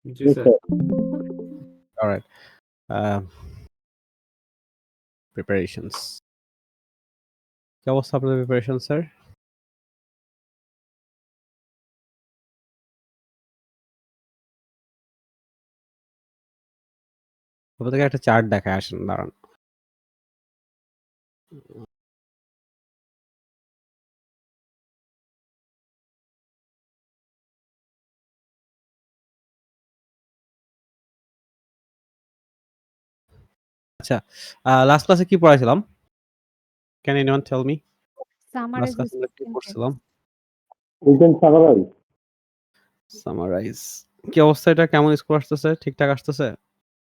জি, Yes, sir. sir. Alright. আ preparations. কি অবস্থা আপনাদের প্রিপারেশন স্যার? আপনাদেরকে একটা চার্ট দেখায় আসেন দাঁড়ান। আচ্ছা, লাস্ট ক্লাসে কি পড়াইছিলাম? Can anyone tell me? Last Summarize the ক্লাসে আমরা কি spoken পড়ছিলাম? text. We can summarize. Summarize. কি অবস্থা এটা? কেমন স্কোর আসতেছে? ঠিকঠাক আসতেছে?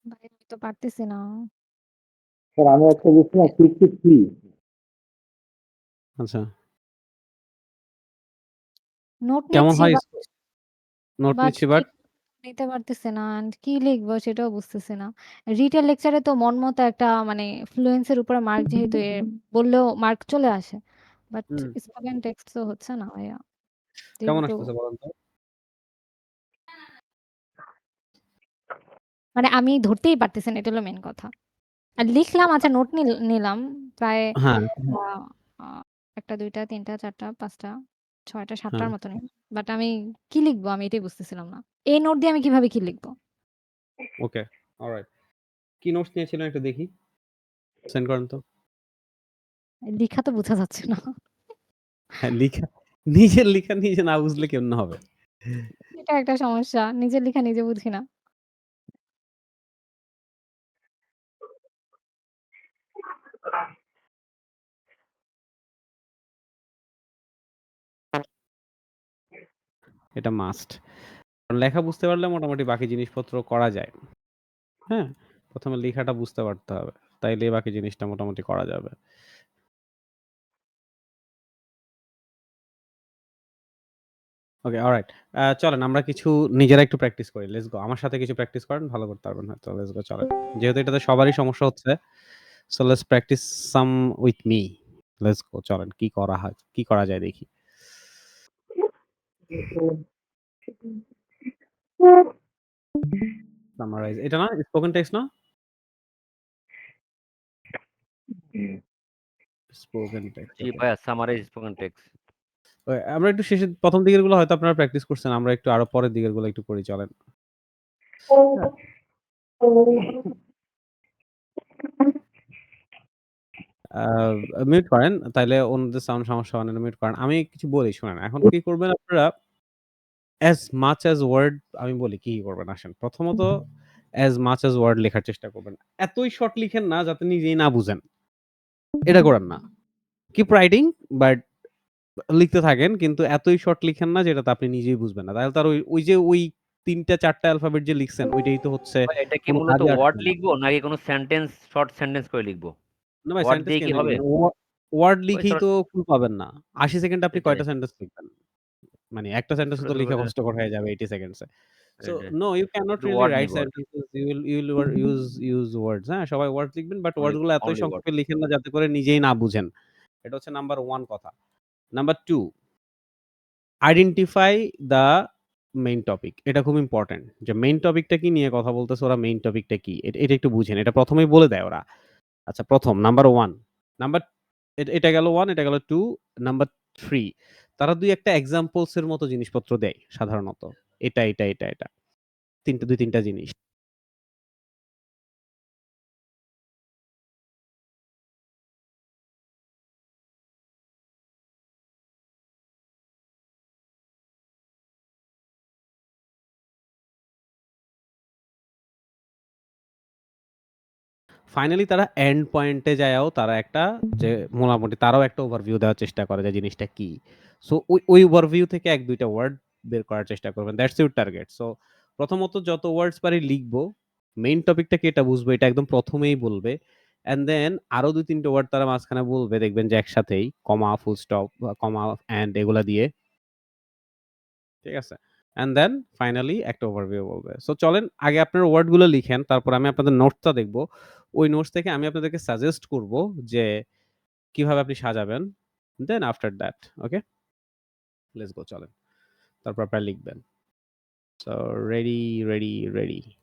ভাই আমি তো পারতেছি না। স্যার আমি একটা দিচ্ছিলাম 53 আচ্ছা। নোট কেমন নিচ্ছি হয় বাট স্কোর? নোট বাট নিচ্ছি বাট নিতে পারতেছি না। অ্যান্ড কি লিখবো সেটাও বুঝতেছি না। রিটেল লেকচারে তো মন মতো একটা মানে ফ্লুয়েন্সি এর উপরে মার্ক যেহেতু বললেও মার্ক চলে আসে। বাট হুম, স্পোকেন টেক্সট তো হচ্ছে না ভাইয়া। কেমন একটু আসতেছে বলেন তো? মানে আমি ধরতেই পারতেছি না, এটা হলো মেইন কথা। আর লিখলাম আচ্ছা নোট নিলাম প্রায় হ্যাঁ, আ আ ১ টা ২ টা ৩ টা ৪ টা ৫ টা ৬ টা ৭ হ্যাঁ। টার মতো নেই। বাট আমি কি লিখবো আমি এটাই বুঝতেছিলাম না। এই নোট দিয়ে আমি কিভাবে কি লিখবো? ওকে, অলরাইট। কি নোটস নিয়েছিলেন একটু দেখি। সেন্ড করেন তো। লিখা তো বোঝা যাচ্ছে না। হ্যাঁ, লিখা নিজের লিখা নিজে না বুঝলে কেমনে হবে? এটা একটা সমস্যা। নিজের লিখা নিজে বুঝি না। এটা মাস্ট। লেখা বুঝতে পারলে মোটামুটি বাকি জিনিসপত্র করা যায়। হ্যাঁ? ১ম এ লেখাটা বুঝতে পারতে হবে। তাইলেই বাকি জিনিসটা মোটামুটি করা যাবে। ওকে, অলরাইট। চলেন আমরা কিছু নিজেরা একটু প্র্যাকটিস করি। Let's go. আমার সাথে কিছু প্র্যাকটিস করেন, ভালো করতে পারবেন হয়তো। লেটস গো চলেন। যেহেতু এটাতে সবারই সমস্যা হচ্ছে, so let's practice some with me. Let's go চলেন। কি করা হয়? কি করা যায় দেখি। সামারাইজ এটা না? স্পোকেন টেক্সট না? স্পোকেন টেক্সট জি ওকে। ভাইয়া সামারাইজ স্পোকেন টেক্সট। আমরা একটু শেষের ১ম দিকের গুলো হয়তো আপনারা প্র্যাকটিস করছেন। আমরা একটু আরো পরের দিকের গুলো একটু করি চলেন। হ্যাঁ। আ মিউট করেন। তাইলে অন্যদের সাউন্ড সমস্যা হয় না। মিউট করেন। আমি কিছু বলি শুনেন। এখন কি করবেন আপনারা as much as word আমি বলি কি করবেন আসেন। প্রথমত as much as word লেখার চেষ্টা করবেন। এতই শর্ট লিখেন না যাতে নিজেই না বুঝেন। এটা করেন না। কিপ রাইটিং বাট লিখতে থাকেন কিন্তু এতই শর্ট লিখেন না যেটাতে আপনি নিজেই বুঝবেন না। তাহলে তার ওই যে ওই ৩ টা ৪ টা অ্যালফাবেট যে লিখছেন ওইটাই তো হচ্ছে ভাই এটা কি কোন মূলত কাজে ওয়ার্ড আসবে না। লিখবো নাকি কোনো সেন্টেন্স শর্ট সেন্টেন্স করে লিখবো? না ভাই ওয়ার্ড সেন্টেন্স দিয়ে কি কেন হবে? লিখবেন? ওয়ার্ড ওই লিখেই শর্ট তো ফুল পাবেন না। ৮০ সেকেন্ডে আপনি সেটাই। কয়টা সেন্টেন্স লিখবেন? মানে একটা সেন্টেন্স ছোট, তো ছোট লিখা করে কষ্টকর হয়ে যাবে ৮০ সেকেন্ডস এ। সো এটাই। নো ইউ ক্যানট শুধু রিয়ালি ওয়ার্ড রাইট নিবো আরকি। Sentences you will use words হ্যাঁ? সবাই ওয়ার্ডস লিখবেন বাট ওয়ার্ড অনলি গুলো এতই অনলি ওয়ার্ড। সংক্ষেপে লিখেন না যাতে করে নিজেই না বুঝেন। এটা হচ্ছে নাম্বার 1 কথা। Number 2 identify the main topic. এটা খুব ইম্পোর্টেন্ট। যে মেইন টপিকটা কি নিয়ে কথা বলতেছে ওরা মেইন টপিকটা কি? এটা একটু বুঝেন। এটা ১ম এই বলে দেয় ওরা। আচ্ছা ১ম নাম্বার 1 নাম্বার এটা গেল 1 এটা গেল 2 নাম্বার 3 তারা ২-১ টা এক্সাম্পলস এর মতো জিনিসপত্র দেয় সাধারণত। এটা। ২-৩ টা জিনিস। ফাইনালি তারা এন্ড পয়েন্টে যায়াও তারা একটা যে মোটামুটি তারাও একটা ওভারভিউ দেওয়ার চেষ্টা করে যে জিনিসটা কি। সো ওই ওভারভিউ থেকে ১-২ টা ওয়ার্ড বের করার চেষ্টা করবেন। That's your target. সো প্রথমত যত ওয়ার্ডস পারি লিখবো। মেইন টপিকটা কি এটা বুঝবো এটা একদম ১ম এই বলবে। অ্যান্ড দেন আরো ২-৩ টা ওয়ার্ড তারা মাঝখানে বলবে দেখবেন যে একসাথেই কমা, ফুল স্টপ, কমা, এন্ড এগুলা দিয়ে। ঠিক আছে? অ্যান্ড দেন ফাইনালি একটা ওভারভিউ বলবে। সো চলেন আগে আপনার ওয়ার্ড গুলো লিখেন। তারপর আমি আপনাদের নোটসটা দেখব। ওই নোটস থেকে আমি আপনাদেরকে সাজেস্ট করব যে কিভাবে আপনি সাজাবেন। Then after that okay? Let's go চলেন। তারপর আপনারা লিখবেন। So ready.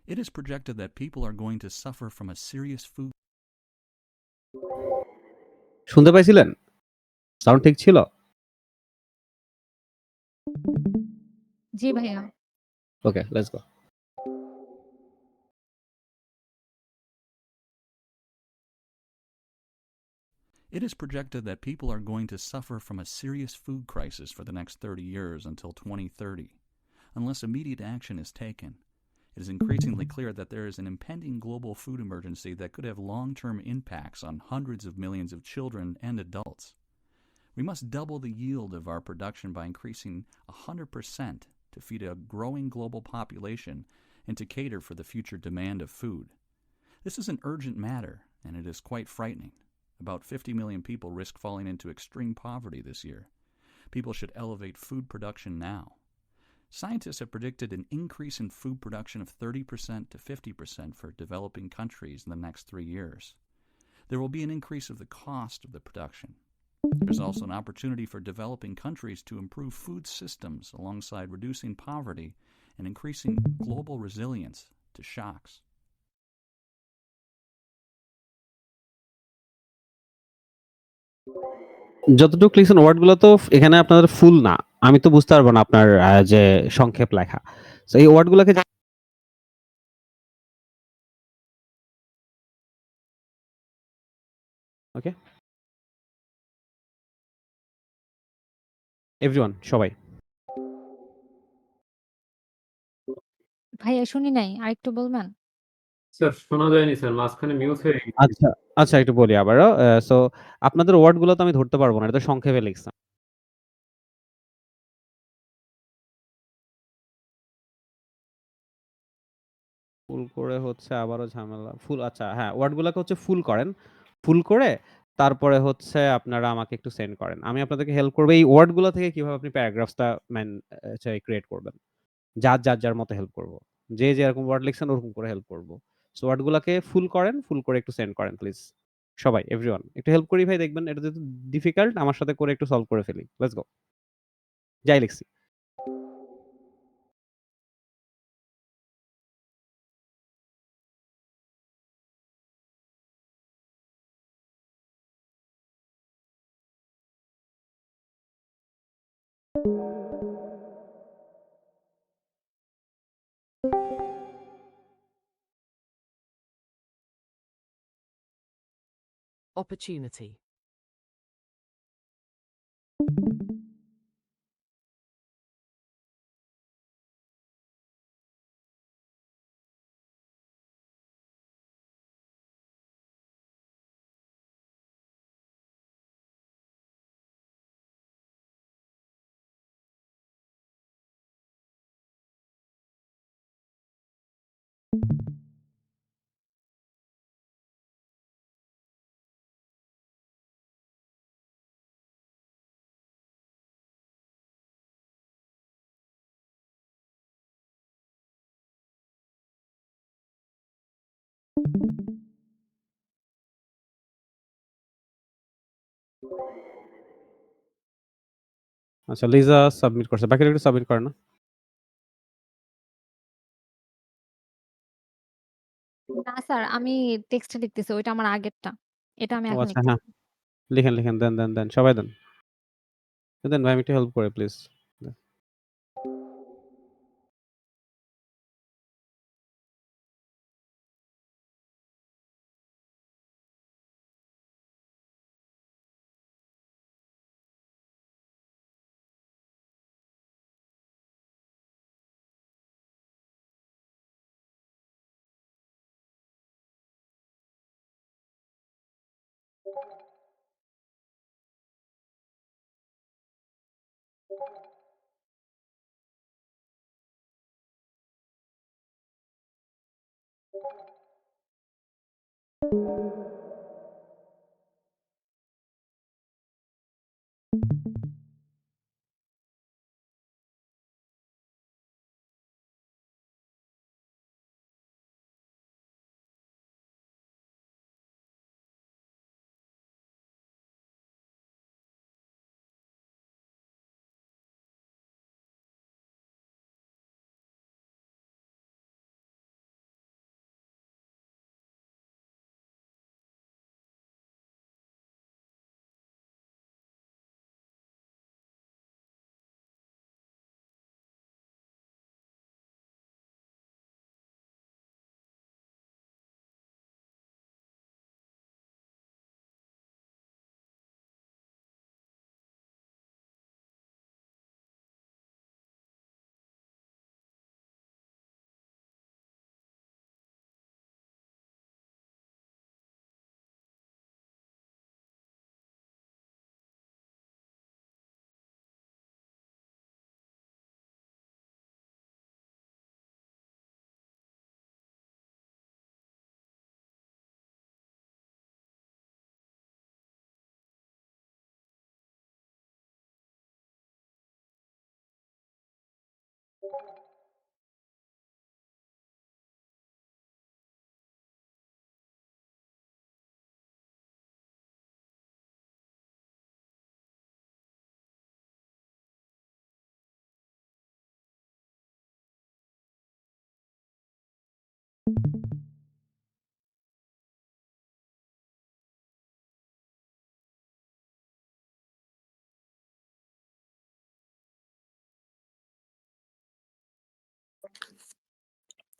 It is projected that people are going to suffer from a serious food. শুনতে পাইছিলেন? সাউন্ড ঠিক ছিল? জি ভাইয়া। Okay, let's go. It is projected that people are going to suffer from a serious food crisis for the next 30 years until 2030, unless immediate action is taken. It is increasingly clear that there is an impending global food emergency that could have long-term impacts on hundreds of millions of children and adults. We must double the yield of our production by increasing 100% to feed a growing global population and to cater for the future demand of food. This is an urgent matter, and it is quite frightening. About 50 million people risk falling into extreme poverty this year. People should elevate food production now. Scientists have predicted an increase in food production of 30% to 50% for developing countries in the next 3 years. There will be an increase of the cost of the production. There's also an opportunity for developing countries to improve food systems alongside reducing poverty and increasing global resilience to shocks. যতটুকু লিখছেন ওয়ার্ডগুলো তো এখানে আপনাদের ফুল না। আমি তো বুঝতে পারবো না আপনার যে সংক্ষেপ লেখা। সো এই ওয়ার্ডগুলোকে ওকে? এভরিওয়ান সবাই। ভাইয়া শুনি নাই। আরেকটু বলবেন? স্যার শোনা যায়নি স্যার, মাঝখানে মিউট হয়ে গেছে। আচ্ছা একটু বলি আবারও। সো আপনাদের ওয়ার্ডগুলো তো আমি ধরতে পারবো না। এটা তো সংক্ষেপে লিখছেন। ফুল করে হচ্ছে আবারও ঝামেলা। ফুল আচ্ছা হ্যাঁ, ওয়ার্ডগুলোকে হচ্ছে ফুল করেন। ফুল করে তারপরে হচ্ছে আপনারা আমাকে একটু সেন্ড করেন। আমি আপনাদেরকে হেল্প করব এই ওয়ার্ডগুলো থেকে কিভাবে আপনি প্যারাগ্রাফসটা ক্রিয়েট করবেন। যার মতো হেল্প করব। যে যেরকম ওয়ার্ড লিখছেন ওরকম করে হেল্প করব। সো ওয়ার্ডগুলোকে ফুল করেন, ফুল করে একটু সেন্ড করেন প্লিজ। সবাই এভরিওয়ান একটু হেল্প করি ভাই, দেখবেন এটা যেহেতু ডিফিকাল্ট আমার সাথে করে একটু সলভ করে ফেলি। Let's go. যাই লিখছি। Opportunity. আচ্ছা লিজা সাবমিট করছে। বাকিরা একটু সাবমিট করে না? না স্যার, আমি টেক্সটে লিখতেছি। ওইটা আমার আগেরটা। এটা আমি ও এখন আচ্ছা হ্যাঁ। লিখতেছি। লিখেন। দেন। সবাই দেন। দেন ভাই আমি একটু হেল্প করে প্লিজ।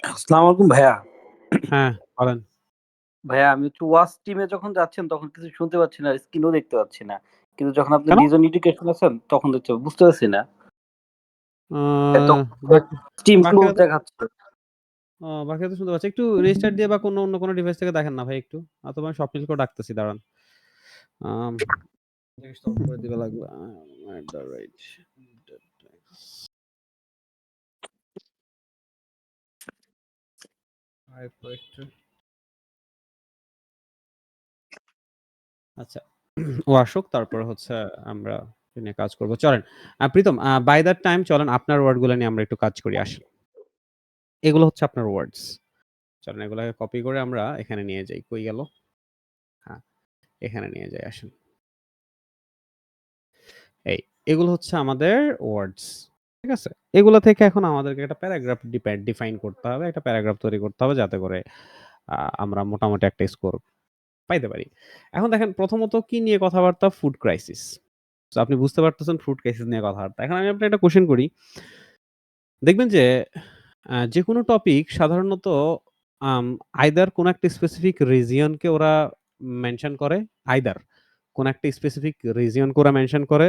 আসসালামু আলাইকুম ভাইয়া। হ্যাঁ, বলেন। ভাইয়া আমি হচ্ছে ওয়াচ টিমে যখন যাচ্ছেন তখন কিছু শুনতে পাচ্ছি না, স্ক্রিনও দেখতে পাচ্ছি না। কিন্তু যখন আপনি কেন? ডিজন এডুকেশন আছেন তখন বুঝতে পারছি না। আ তখন বাকি স্টিম ক্লোজ বাকিরা তো দেখাচ্ছে। বাকিরা তো শুনতে পাচ্ছি। একটু রেজিস্টার দিয়ে বা অন্য কোনো ডিভাইস থেকে দেখেন না ভাই একটু। অথবা আমি স্বপ্নিলকেও ডাকতেছি দাঁড়ান। আম জিনিসটা অফ করে দিবা লাগবে। at the right. আচ্ছা। ও আসুক তারপর হচ্ছে আমরা এ নিয়ে কাজ করব। চলেন। প্রীতম বাই দ্যাট টাইম চলেন আপনার ওয়ার্ড গুলা নিয়ে আমরা একটু কাজ করি আসেন। এগুলো হচ্ছে আপনার ওয়ার্ডস। চলেন এগুলাকে কপি করে আমরা এখানে নিয়ে যাই। কই গেল? হ্যাঁ, এখানে নিয়ে যাই আসেন। এই এগুলো হচ্ছে আমাদের ওয়ার্ডস। ঠিক আছে? এগুলো থেকে এখন আমাদেরকে একটা প্যারাগ্রাফ ডিফাইন করতে হবে। একটা প্যারাগ্রাফ তৈরি করতে হবে যাতে করে আমরা মোটামুটি একটা স্কোর পাইতে পারি। এখন দেখেন প্রথমত কি নিয়ে কথাবার্তা? Food crisis. সো আপনি বুঝতে পারতেছেন ফুড ক্রাইসিস নিয়ে কথাবার্তা। এখন আমি আপনাকে একটা কোয়েশ্চেন করি। দেখবেন যে যেকোনো টপিক সাধারণত আইদার কোন একটা স্পেসিফিক রিজিয়ন কে ওরা মেনশন করে, আইদার কোন একটা স্পেসিফিক রিজিয়ন কে ওরা মেনশন করে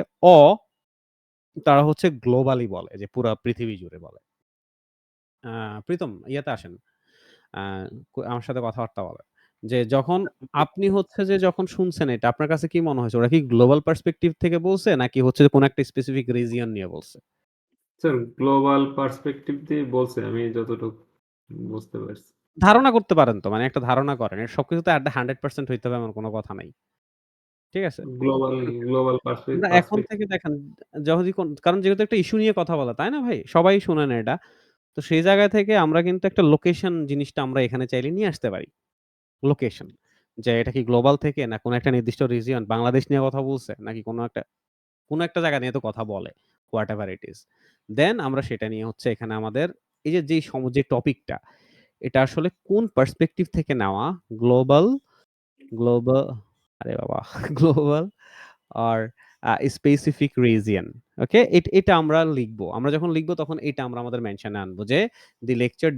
তারা হচ্ছে গ্লোবালি বলে যে পুরা পৃথিবী জুড়ে বলে। আ প্রীতম ইয়াতে আসেন। আ আমার সাথে কথাবার্তা বলেন। যে যখন আপনি হচ্ছে যে যখন শুনছেন এটা আপনার কাছে কি মনে হয়েছে? ওরা কি গ্লোবাল পার্সপেক্টিভ থেকে বলছে নাকি হচ্ছে যে কোন একটা স্পেসিফিক রিজিয়ন নিয়ে বলছে? স্যার গ্লোবাল পার্সপেক্টিভ দিয়ে বলছে আমি যতটুকু বুঝতে পারছি। ধারণা করতে পারেন তো। মানে একটা ধারণা করেন। এর সবকিছুতে 100% হইতে হবে এমন কোন কথা নাই। ঠিক আছে? গ্লোবাল গ্লোবাল আমরা এখন পার্সপেক্টিভ থেকে দেখেন যদি কারণ যেহেতু একটা ইস্যু নিয়ে কথা বলা, তাই না ভাই? সবাই শুনে না এটা। তো সেই জায়গা থেকে আমরা কিন্তু একটা লোকেশন জিনিসটা আমরা এখানে চাইলে নিয়ে আসতে পারি। লোকেশন। যে এটা কি গ্লোবাল থেকে না কোন একটা নির্দিষ্ট রিজিয়ন বাংলাদেশ নিয়ে কথা বলছে নাকি কোন একটা জায়গা নিয়ে তো কথা বলে। হোয়াটএভার ইট ইস। দেন আমরা সেটা নিয়ে হচ্ছে এখানে আমাদের এই যে যে টপিকটা এটা আসলে কোন পার্সপেক্টিভ থেকে নেওয়া গ্লোবাল গ্লোবাল আরে বাবা গ্লোবাল আর স্পেসিফিক রিজিয়ন। ওকে? এটা আমরা লিখবো। আমরা যখন লিখবো তখন এটা আমরা আমাদের মেনশনে আনবো যে দি লেকচার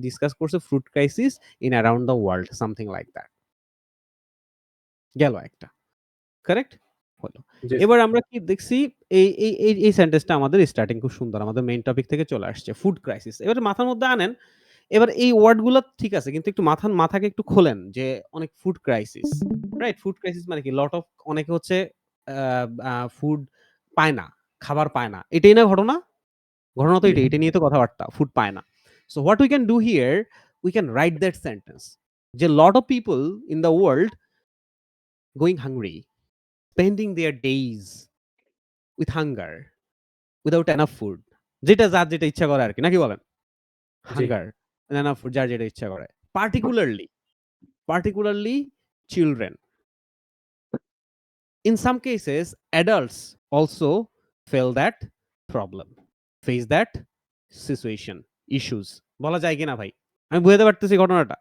ডিসকাস করছে fruit crisis in around the world something like that. গেল একটা। কারেক্ট? হলো। জি এবার আমরা কি দেখছি এই সেন্টেন্সটা আমাদের স্টার্টিং খুব সুন্দর। আমাদের মেইন টপিক থেকে চলে আসছে ফুড ক্রাইসিস। এবারে মাথার মধ্যে আনেন। এবার এই ওয়ার্ড গুলা ঠিক আছে কিন্তু একটু মাথাকে একটু খোলেন যে অনেক food crisis. Right? Food crisis মানে কি? লট অফ অনেকে হচ্ছে আ আ ফুড পায় না, খাবার পায় না। এটাই না ঘটনা? ঘটনা তো জি এটাই। এটা নিয়ে তো কথাবার্তা। ফুড পায় না। So what we can do here we can write that sentence যে lot of people in the world going hungry, spending their days with hunger, without enough food. যার যেটা ইচ্ছা করে আরকি। নাকি বলেন? জি হাঙ্গার, enough food যার যেটা ইচ্ছা করে। Particularly children. In some cases, adults also feel that problem, face that situation, issues. বলা যায় কিনা ভাই? আমি বুঝাতে পারতেছি ঘটনাটা?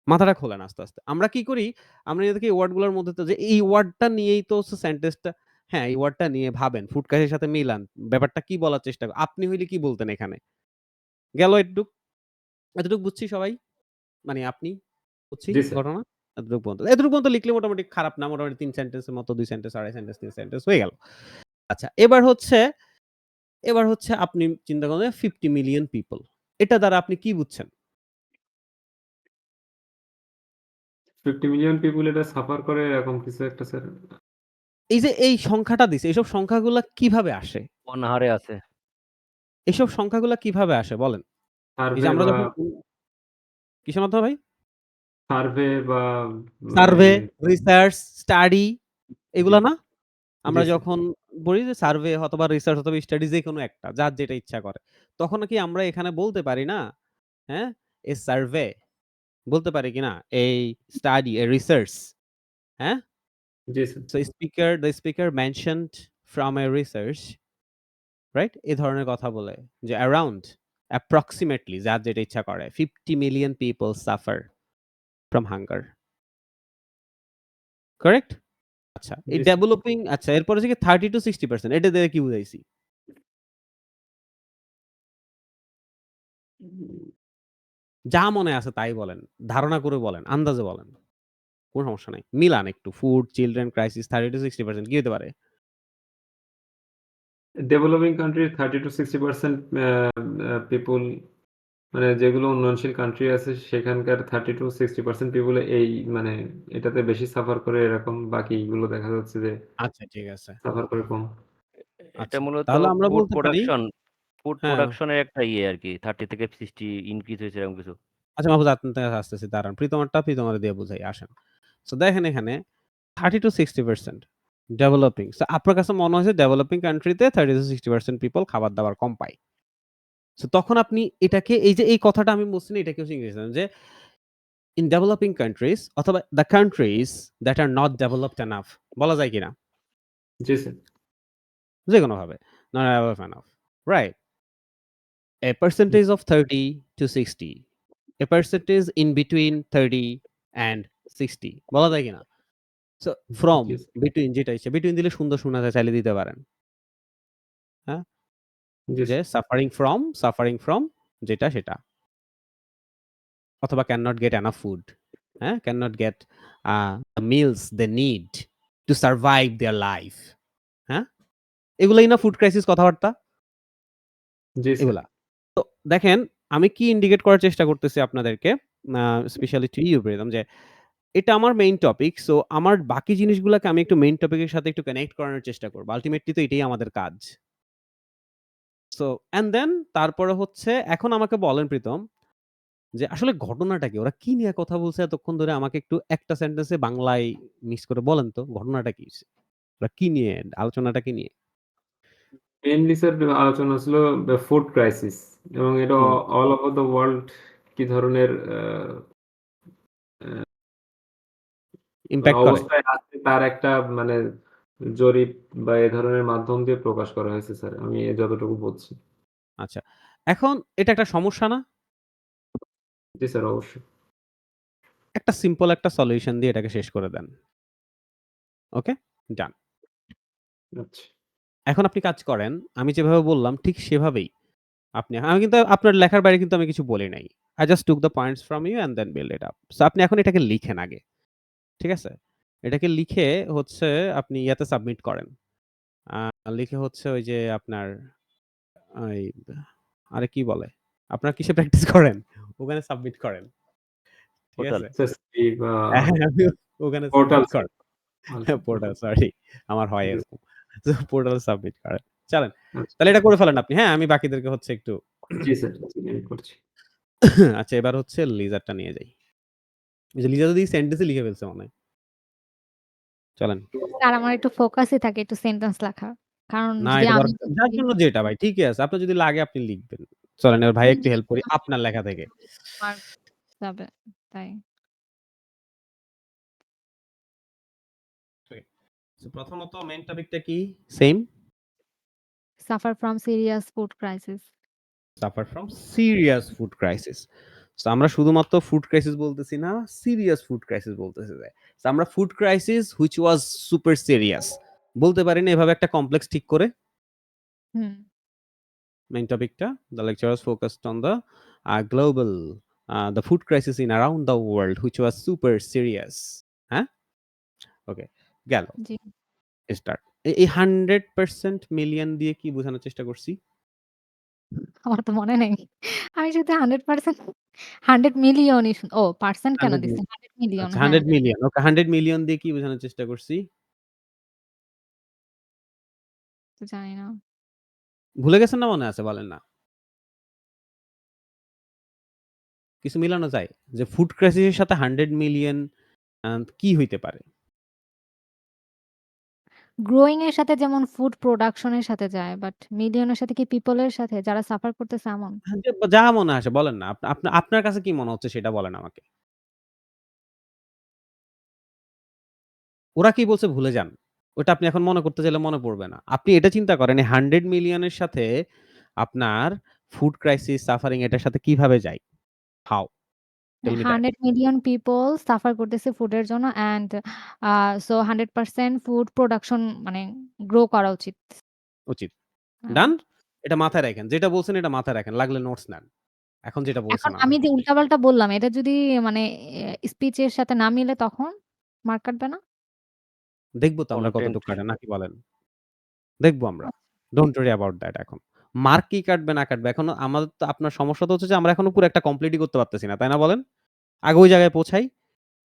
মাথাটা খোলেন আস্তে, আস্তে। আমরা কি করি? আমরা এদেরকে এই ওয়ার্ডগুলোর মধ্যে তো যে এই ওয়ার্ডটা নিয়েই তো হচ্ছে সেন্টেন্সটা হ্যাঁ, এই ওয়ার্ডটা নিয়ে ভাবেন। ফুড কাজের সাথে মিলান। ব্যাপারটা কি বলার চেষ্টা আপনি হইলে কি বলতেন এখানে? গেল এটুক? এতটুক বুঝছি সবাই? মানে আপনি? বুঝছি জি স্যার। ঘটনা? এতটুকু পর্যন্ত। এতটুকু পর্যন্ত লিখলে মোটামুটি খারাপ না। মোটামুটি ৩ সেন্টেন্সের মতো ২ সেন্টেন্স, ২.৫ সেন্টেন্স, ৩ সেন্টেন্স হয়ে গেল। আচ্ছা এবার হচ্ছে আপনি চিন্তা করেন 50 মিলিয়ন পিপল। এটা দ্বারা আপনি কি বুঝছেন? 50 মিলিয়ন পিপল এটা সাফার করে এরকম কিছু একটা স্যার। এই যে এই সংখ্যাটা দিছে, এসব সংখ্যাগুলা কিভাবে আসে? অনাহারে আছে। এসব সংখ্যাগুলা কিভাবে আসে বলেন? এই যে সার্ভে আমরা বা যখন কিসের মাধ্যমে ভাই? সার্ভে বা সার্ভে, এই রিসার্চ, স্টাডি এগুলা না? আমরা জি স্যার। যখন বলি যে সার্ভে অথবা রিসার্চ অথবা স্টাডি যেকোনো একটা, যার যেটা ইচ্ছা করে। তখন কি আমরা এখানে বলতে পারি না, হ্যাঁ? এ সার্ভে বলতে পারি কিনা? এই স্টাডি, এ রিসার্চ, হ্যাঁ? জি sir. So the speaker mentioned from a research, right? এ ধরনের কথা বলে যে around approximately যার যেটা ইচ্ছা করে 50 million people suffer from hunger. Correct? আচ্ছা, এই জি স্যার। ডেভেলপিং আচ্ছা এরপরে হচ্ছে কি 30 to 60% এটা দিয়ে কি বুঝাইছি? যা মনে আছে তাই বলেন। ধারণা করে বলেন, আন্দাজে বলেন। কোন সমস্যা নাই। মিলান একটু। ফুড, চিলড্রেন ক্রাইসিস 30 to 60% কি হতে পারে? ডেভেলপিং কান্ট্রির 30-60% পিপল, মানে যেগুলো উন্নয়নশীল কান্ট্রি আছে সেখানকার 30-60% পিপল এই মানে এটাতে বেশি সাফার করে, এরকম বাকিগুলো দেখা যাচ্ছে যে আচ্ছা ঠিক আছে। সাফার করে কম। এটা আচ্ছা। মূলত তাহলে আমরা ফুড বলতে পারি ফুড হ্যাঁ, প্রোডাকশনের একটা ইয়ে আরকি। 30 থেকে 60 ইনক্রিজ হয়েছে এরকম কিছু। আচ্ছা মাহফুজ আপনার কাছে আসতেছি দাঁড়ান। প্রীতমের দিয়ে বুঝাই আসেন। সো দেখেন এখানে 30 to 60% ডেভেলপিং। সো আপনার কাছে মনে হয়েছে ডেভেলপিং কান্ট্রিতে 30 to 60% পিপল খাবার-দাবার কম পায়। সো তখন আপনি এটাকে এই যে এই কথাটা আমি বলছি না এটাকে হচ্ছে ইংরেজিতে যে ইন ডেভেলপিং কান্ট্রিজ অথবা the countries that are not developed enough বলা যায় কিনা? জি স্যার। যেকোনোভাবে। Not developed enough. Right? A percentage of 30 to 60. A percentage in between 30 and 60 বলা যায় কিনা? So from G sir. Between যেটা ইচ্ছা বিটুইন দিলে সুন্দর শোনা যায় চাইলে দিতে পারেন। হ্যাঁ? জি যে স্যার। সাফারিং ফ্রম যেটা সেটা। অথবা can not get enough food. হ্যাঁ? Can not get the meals they need to survive their life. হ্যাঁ? এগুলাই না ফুড ক্রাইসিস কথাবার্তা? জি স্যার। এগুলা। তো দেখেন আমি কি ইন্ডিকেট করার চেষ্টা করতেছি আপনাদেরকে স্পেশালি টু ইউ প্রিয়তম যে এটা আমার মেইন টপিক। সো আমার বাকি জিনিসগুলাকে আমি একটু মেইন টপিকের সাথে একটু কানেক্ট করানোর চেষ্টা করব। আল্টিমেটলি তো এটাই আমাদের কাজ। সো অ্যান্ড দেন তারপরে হচ্ছে এখন আমাকে বলেন প্রীতম যে আসলে ঘটনাটা কি? ওরা কি নিয়ে কথা বলছে এতক্ষণ ধরে আমাকে একটু একটা সেন্টেন্সে বাংলায় মিক্স করে বলেন তো ঘটনাটা কি? ওরা কি নিয়ে আলোচনাটা কি নিয়ে? মেইনলি স্যার আলোচনা ছিল ফুড ক্রাইসিস, এবং এটা হুম, অল ওভার দ্য ওয়ার্ল্ড কি ধরনের ইমপ্যাক্ট করে। অবস্থায় আছে তার একটা মানে জরিপ বা এ ধরনের মাধ্যম দিয়ে প্রকাশ করা হয়েছে স্যার, আমি যতটুকু বলছি। আচ্ছা। এখন এটা একটা সমস্যা না? জি স্যার, অবশ্যই। একটা সিম্পল একটা সলিউশন দিয়ে এটাকে শেষ করে দেন। ওকে? ডান। আচ্ছা। এখন আপনি কাজ করেন, আমি যেভাবে বললাম ঠিক সেভাবেই আমি কিন্তু আপনার লেখার বাইরে কিন্তু আমি কিছু বলি নাই। I just took the points from you and then build it up. So আপনি এখন এটাকে লিখেন আগে। ঠিক আছে? এটাকে লিখে হচ্ছে আপনি ইয়াতে সাবমিট করেন। আ লিখে হচ্ছে ওই যে আপনার ওই আরে কি বলে? আপনারা কিসে প্র্যাকটিস করেন? ওখানে সাবমিট করেন। ঠিক পোর্টালে। আছে? এসএসসি বা আপনি ওখানে পোর্টাল সাবমিট স্যার। করেন। পোর্টাল সরি আমার হয় জি এরকম। তো পোর্টালে সাবমিট করেন। চলেন। স্যার। আচ্ছা। তাহলে এটা করে ফেলেন আপনি। হ্যাঁ, আমি বাকিদেরকে হচ্ছে একটু জি স্যার, আমি করছি। আচ্ছা এবার হচ্ছে লিজারটা নিয়ে যাই। এই যে লিজা তো দেখি সেন্টেন্সই লিখে ফেলছে মনে হয়। চলেন। স্যার আমার একটু ফোকাসই থাকে একটু সেন্টেন্স লেখার। কারণ না যদি এটা আমি দরকার যার জন্য যেটা ভাই ঠিকই আছে। আপনার যদি লাগে আপনি লিখবেন। চলেন এবার ভাই একটু হেল্প করি আপনার লেখা থেকে। মার্ক যাবে তাই। সো প্রথমত মেইন টপিকটা কি? Same suffer from serious food crisis. Suffer from serious food crisis. So আমরা শুধুমাত্র ফুড ক্রাইসিস বলতেছি না, সিরিয়াস ফুড ক্রাইসিস বলতেছি যে। সো আমরা food crisis which was super serious বলতে পারি না এভাবে একটা কমপ্লেক্স ঠিক করে? হুম। Main টপিকটা the lecture was focused on the global the food crisis in around the world which was super serious. হ্যাঁ? ওকে গেল। জি। স্টার্ট। এই 100% মিলিয়ন দিয়ে কি বোঝানোর চেষ্টা করছি? আমার তো মনে নেই। আমি শুধু 100% 100 মিলিয়নই ও পার্সেন্ট কেন 100 দিছে? 100 মিলিয়ন আচ্ছা হ্যাঁ। 100 মিলিয়ন। ওকে 100 মিলিয়ন দিয়ে কি বোঝানোর চেষ্টা করছি? তো জানি না। ভুলে গেছেন না মনে আছে বলেন না? কিছু মিলানো যায়? যে ফুড ক্রাইসিস এর সাথে 100 মিলিয়ন কি হইতে পারে? গ্রোইং এর সাথে যেমন ফুড প্রোডাকশন এর সাথে যায়, বাট মিলিয়ন এর সাথে কি পিপল এর সাথে যারা সাফার করতেছে এমন? হ্যাঁ, যা মনে আসে বলেন না। আপনার কাছে কি মনে হচ্ছে সেটা বলেন আমাকে। ওরা কি বলছে ভুলে যান। ওটা আপনি এখন মনে করতে চাইলে মনে পড়বে না। আপনি এটা চিন্তা করেন এই 100 মিলিয়ন এর সাথে আপনার ফুড ক্রাইসিস, সাফারিং এটার সাথে কিভাবে যায়? How? Tell me that. 100 million people suffer করতেছে ফুডের জন্য অ্যান্ড সো 100% ফুড প্রোডাকশন মানে গ্রো করা উচিত। উচিত। হুম। ডান? এটা মাথায় রাখেন। যেটা বলছেন এটা মাথায় রাখেন। লাগলে নোটস নেন। এখন যেটা এখন বলছেন আমি আমাকে। যে উল্টাপাল্টা বললাম এটা যদি মানে স্পিচ এর সাথে না মিলে তখন মার্ক কাটবে না? দেখব তো আমরা কনটেন্ট কতটুক কাটে নাকি বলেন? দেখব আমরা। ডোন্ট ওয়ারি অ্যাবাউট দ্যাট এখন। মার্ক কি কাটবে না কাটবে। এখন আমাদের তো আপনার সমস্যা তো হচ্ছে যে আমরা এখনো পুরো একটা কমপ্লিটই করতে পারতেছি না। তাই না বলেন? আগে ওই জায়গায় পৌঁছাই।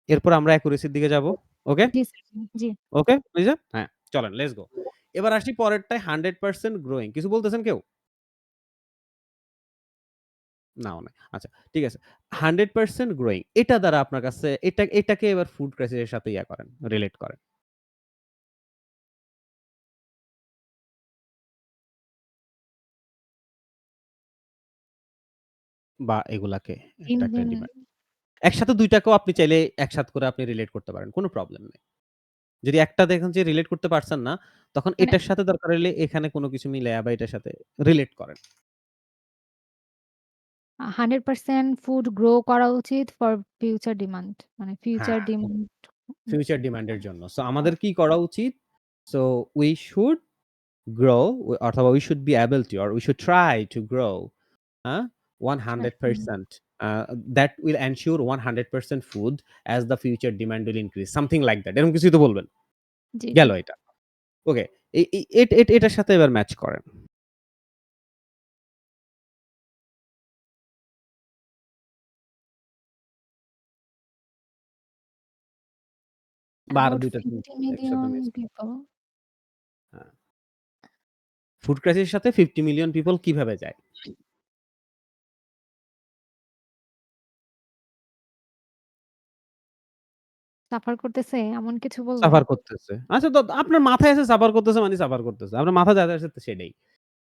এরপর আমরা অ্যাকুরেসির দিকে যাব। ওকে? জি স্যার, জি। ওকে? লিজা? হ্যাঁ, চলেন লেটস গো। এবার আসি পরেরটায় 100% গ্রোইং। কিছু বলতেছেন কেউ? নাও নাই। আচ্ছা, ঠিক আছে। 100% গ্রোইং। এটা দ্বারা আপনার কাছে এটাকে এবার ফুড ক্রাইসিস এর সাথে করেন, রিলেট করেন। বা এগুলাকে দিন, একটা দিন ডিমান্ড। একসাথে ২ টাকেও আপনি চাইলে একসাথে করে আপনি রিলেট করতে পারেন। কোন প্রবলেম নেই। যদি একটা দেখেন যে রিলেট করতে পারছেন না, তখন মানে এটার সাথে দরকার হলে এখানে কোন কিছু মিলায়া বা এটার সাথে রিলেট করেন। 100% ফুড গ্রো করা উচিত ফর ফিউচার ডিমান্ড। মানে ফিউচার হ্যাঁ, ডিমান্ড ফিউচার ডিমান্ড এর জন্য। সো আমাদের কি করা উচিত? সো উই শুড grow অথবা we should be able to or we should try to grow 100%. That will ensure 100% food as the future demand will increase. Something like that. এরকম কিছুই তো বলবেন। জি, জি। গেল এটা। ওকে। এটার সাথে এবার ম্যাচ করেন। বা আরো About ২ টা 50 একসাথে মিলিয়ন ম্যাচ পিপল হ্যাঁ। ফুড ক্রাইসিস এর সাথে 50 মিলিয়ন পিপল কিভাবে যায়? সাফার করতেছে এমন কিছু বলবো? সাফার করতেছে। আচ্ছা তো আপনার মাথায় আছে সাফার করতেছে মানে সাফার করতেছে। আপনার মাথায় যা আসছে সেটাই।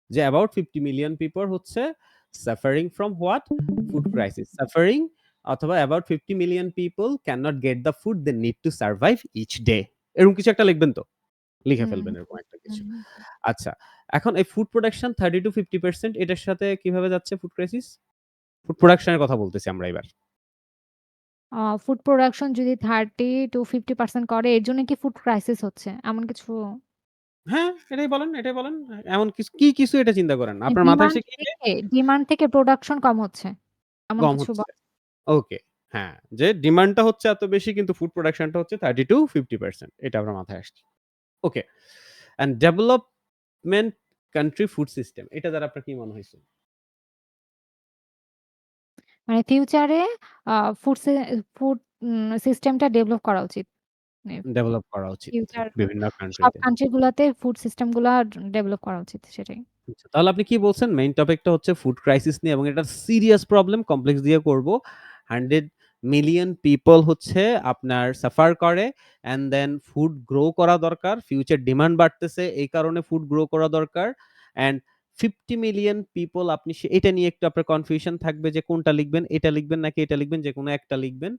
যে about 50 মিলিয়ন পিপল হচ্ছে suffering from what? Food crisis. Suffering অথবা about 50 million people cannot get the food they need to survive each day. এরকম কিছু একটা লিখবেন তো? লিখে হুম, ফেলবেন এরকম একটা কিছু। হুম। আচ্ছা, এখন এই ফুড প্রোডাকশন 30-50% এটার সাথে কিভাবে যাচ্ছে ফুড ক্রাইসিস? ফুড প্রোডাকশন এর কথা বলতেছি আমরা এবার। ফুড প্রোডাকশন যদি 30-50% করে এর জন্য কি ফুড ক্রাইসিস হচ্ছে? এমন কিছু হ্যাঁ, এটাই বলেন। এমন কিছু এটা চিন্তা করেন। আপনার মাথায় ডিমান্ড এসে কি যে ডিমান্ড থেকে প্রোডাকশন কম হচ্ছে। এমন কম কিছু হচ্ছে। ওকে। হ্যাঁ, যে ডিমান্ডটা হচ্ছে এত বেশি কিন্তু ফুড প্রোডাকশনটা হচ্ছে 30-50% এটা আপনার মাথায় আসছে। Okay. And development country food system এটা দ্বারা আপনার কি মনে হইছে? মানে ফিউচারে আ ফুড সি ফুড সিস্টেমটা ডেভেলপ করা উচিত। মানে ডেভেলপ করা উচিত ফিউচার বিভিন্ন সব কান্ট্রিতে। কান্ট্রি গুলাতে ফুড সিস্টেম গুলা ডেভেলপ করা উচিত সেটাই। আচ্ছা, তাহলে আপনি কি বলছেন? মেইন টপিকটা হচ্ছে ফুড ক্রাইসিস নিয়ে এবং এটা সিরিয়াস প্রবলেম কমপ্লেক্স দিয়ে করব। 100 মিলিয়ন পিপল হচ্ছে আপনার সাফার করে অ্যান্ড দেন ফুড গ্রো করা দরকার। ফিউচার ডিমান্ড বাড়তেছে এই কারণে ফুড গ্রো করা দরকার। অ্যান্ড 50 মিলিয়ন পিপল আপনি এটা নিয়ে একটু আপনার কনফিউশন থাকবে যে কোনটা লিখবেন, এটা লিখবেন নাকি এটা লিখবেন যেকোনো একটা লিখবেন।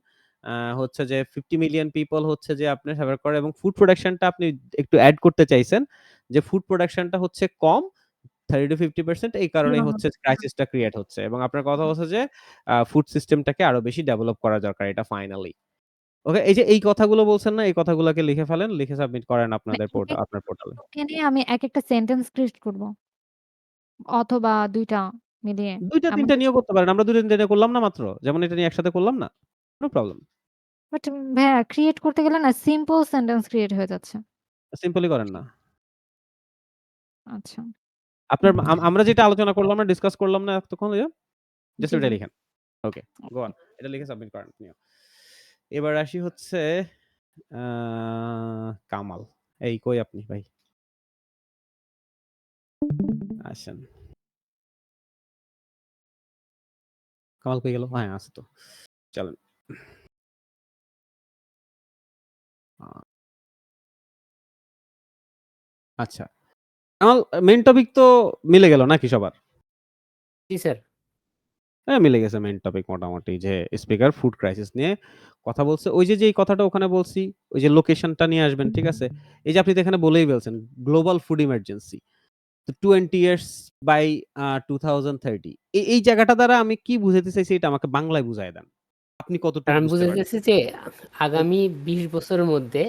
হচ্ছে যে 50 মিলিয়ন পিপল হচ্ছে যে আপনার সাফার করে এবং ফুড প্রোডাকশনটা আপনি একটু এড করতে চাইছেন যে ফুড প্রোডাকশনটা হচ্ছে কম 30-50% এই কারণেই হচ্ছে ক্রাইসিসটা ক্রিয়েট হচ্ছে এবং আপনার কথা হচ্ছে যে ফুড সিস্টেমটাকে আরো বেশি ডেভেলপ করা দরকার এটা ফাইনালি। ওকে এই যে এই কথাগুলো বলছেন না এই কথাগুলোকে লিখে ফেলেন, লিখে সাবমিট করেন মানে আপনাদের একেক আপনার পোর্টালে। টপিকে নিয়ে আমি একেকটা সেন্টেন্স ক্রিয়েট করব। অথবা ২ টা মিলিয়ে ২ টা ৩ এমন টা কিছু। নিয়েও করতে পারেন। আমরা ২ টা ৩ টা নিয়ে করলাম না মাত্র? যেমন এটা নিয়ে একসাথে করলাম না? No problem. বাট ভাইয়া ক্রিয়েট করতে গেলে না সিম্পল সেন্টেন্স ক্রিয়েট হয়ে যাচ্ছে। সিম্পলি করেন না। আচ্ছা। আপনার আমরা যেটা আলোচনা করলাম না, ডিসকাস করলাম না এতক্ষণ ওইযে? জাস্ট জি, ওইটা জি। লিখেন। ওকে, গো অন। এটা লিখে সাবমিট করেন আপনিও। এবার আসি হচ্ছে আ কামাল। এই কই আপনি ভাই? আসেন। কামাল কই গেল? হ্যাঁ, আছে তো। চলেন। আ আচ্ছা। আমার মেইন টপিক তো মিলে গেল নাকি সবার? জি স্যার। হ্যাঁ, মিলে গেছে মেইন টপিক মোটামুটি যে স্পিকার ফুড ক্রাইসিস নিয়ে কথা বলছে। ওই যে, যেই কথাটা ওখানে বলছি, ওই যে লোকেশনটা নিয়ে আসবেন, ঠিক আছে? এই যে আপনি তো এখানে বলেই ফেলছেন গ্লোবাল ফুড ইমার্জেন্সি। তো 20 ইয়ার্স বাই 2030 এই জায়গাটা দ্বারা আমি কি বুঝাতে চাইছি এটা আমাকে বাংলায় বুঝায় দেন। আপনি আর কতটুকু আমি বুঝতে বুঝতে পারছেন? চাচ্ছি যে আগামী 20 বছরের মধ্যে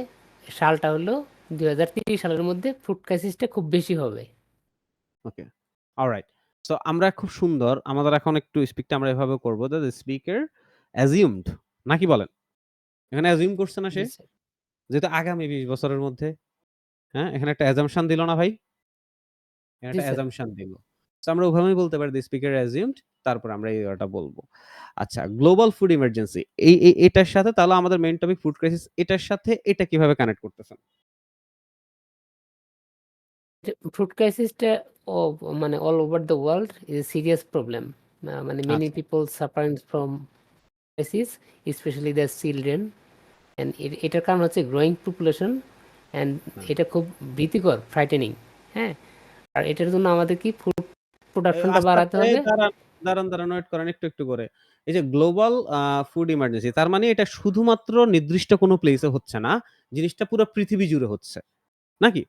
সালটা হলো 2030 সালের মধ্যে ফুড ক্রাইসিসটা খুব বেশি হবে। ওকে। অলরাইট। সো আমরা খুব সুন্দর আমাদের এখন একটু স্পিকটা আমরা এভাবে করব that the speaker assumed নাকি বলেন? এখানে অ্যাজিউম করছে না সে? জি স্যার। যেহেতু আগামী 20 বছরের মধ্যে, হ্যাঁ? এখানে একটা অ্যাজাম্পশন দিল না ভাই? এখানে জি একটা স্যার। অ্যাজাম্পশন দিল। সো আমরা ওভাবেই বলতে পারি the speaker assumed তারপর আমরা এই ওয়াটা বলবো। আচ্ছা গ্লোবাল ফুড ইমার্জেন্সি এটার সাথে তাহলে আমাদের মেইন টপিক ফুড ক্রাইসিস এটার সাথে এটা কিভাবে কানেক্ট করতেছেন? ফুড ক্রাইসিসটা মানে all over the world is a serious problem. মানে মেনি আচ্ছা। People suffering from crisis specially the children and এটার কারণ হচ্ছে গ্রোয়িং পপুলেশন অ্যান্ড এটা খুব ভীতিকর ফ্রাইটেনিং। হ্যাঁ, আর এটার জন্য আমাদের কি ফুড প্রোডাকশনটা আস্তে, বাড়াতে আস্তে হবে। দাঁড়ান ওয়েট করেন একটু করে। এই যে গ্লোবাল ফুড ইমার্জেন্সি তার মানে এটা শুধুমাত্র নির্দিষ্ট কোনো প্লেসে হচ্ছে না। জিনিসটা পুরো পৃথিবী জুড়ে হচ্ছে। নাকি?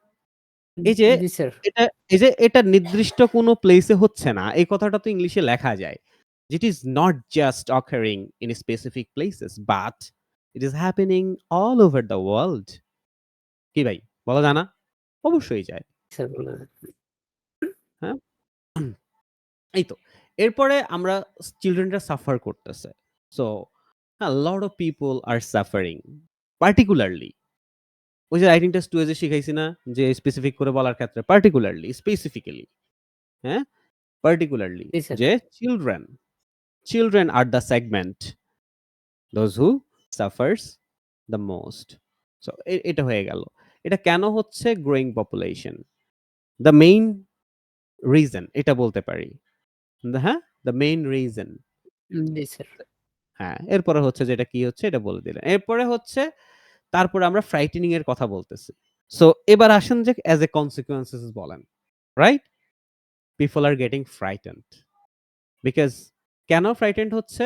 এই যে জি স্যার। এটা এই যে এটা নির্দিষ্ট কোনো প্লেসে হচ্ছে না। এই কথাটা তো ইংলিশে লেখা যায়। It is not just occurring in specific places, but it is happening all over the world. কি ভাই? বলা যায় না? অবশ্যই যায়। স্যার বলেন। হ্যাঁ? এই তো। এরপরে আমরা চিলড্রেনরা সাফার করতেছে। So a lot of people are suffering. Particularly ওই যে রাইটিং টেস্ট 2 এ যে শিখাইছি না? যে স্পেসিফিক করে বলার ক্ষেত্রে particularly, specifically, হ্যাঁ? Particularly জি স্যার। যে children are the segment those who suffers the most. So এটা হয়ে গেল। এটা কেন হচ্ছে growing population? The main reason এটা বলতে পারি। হ্যাঁ? The main reason. G sir. হ্যাঁ, এরপরে হচ্ছে যে এটা কি হচ্ছে এটা বলে দিলেন। এরপরে হচ্ছে তারপরে আমরা ফ্রাইটেনিং এর কথা বলতেছি। সো এবার আসেন যে অ্যাজ এ কনসিকুয়েন্সেস বলেন। Right? People are getting frightened. Because কেন ফ্রাইটেনড হচ্ছে?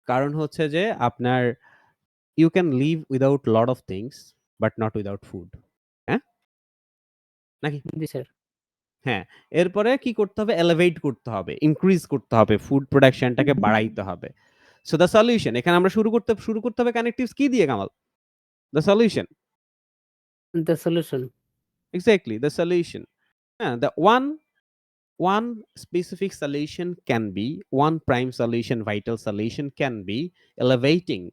কারণ হচ্ছে যে আপনার you can live without lot of things but not without food. হ্যাঁ? নাকি? জি স্যার। হ্যাঁ, এরপরে কি করতে হবে? এলিভেট করতে হবে, ইনক্রিজ করতে হবে, ফুড প্রোডাকশনটাকে বাড়াইতে হবে। সো দ্য সলিউশন এখানে আমরা শুরু করতে হবে কানেক্টিভস কি দিয়ে Kamal? The solution. The solution. Exactly the solution. হ্যাঁ, the one specific solution can be one prime solution, vital solution can be elevating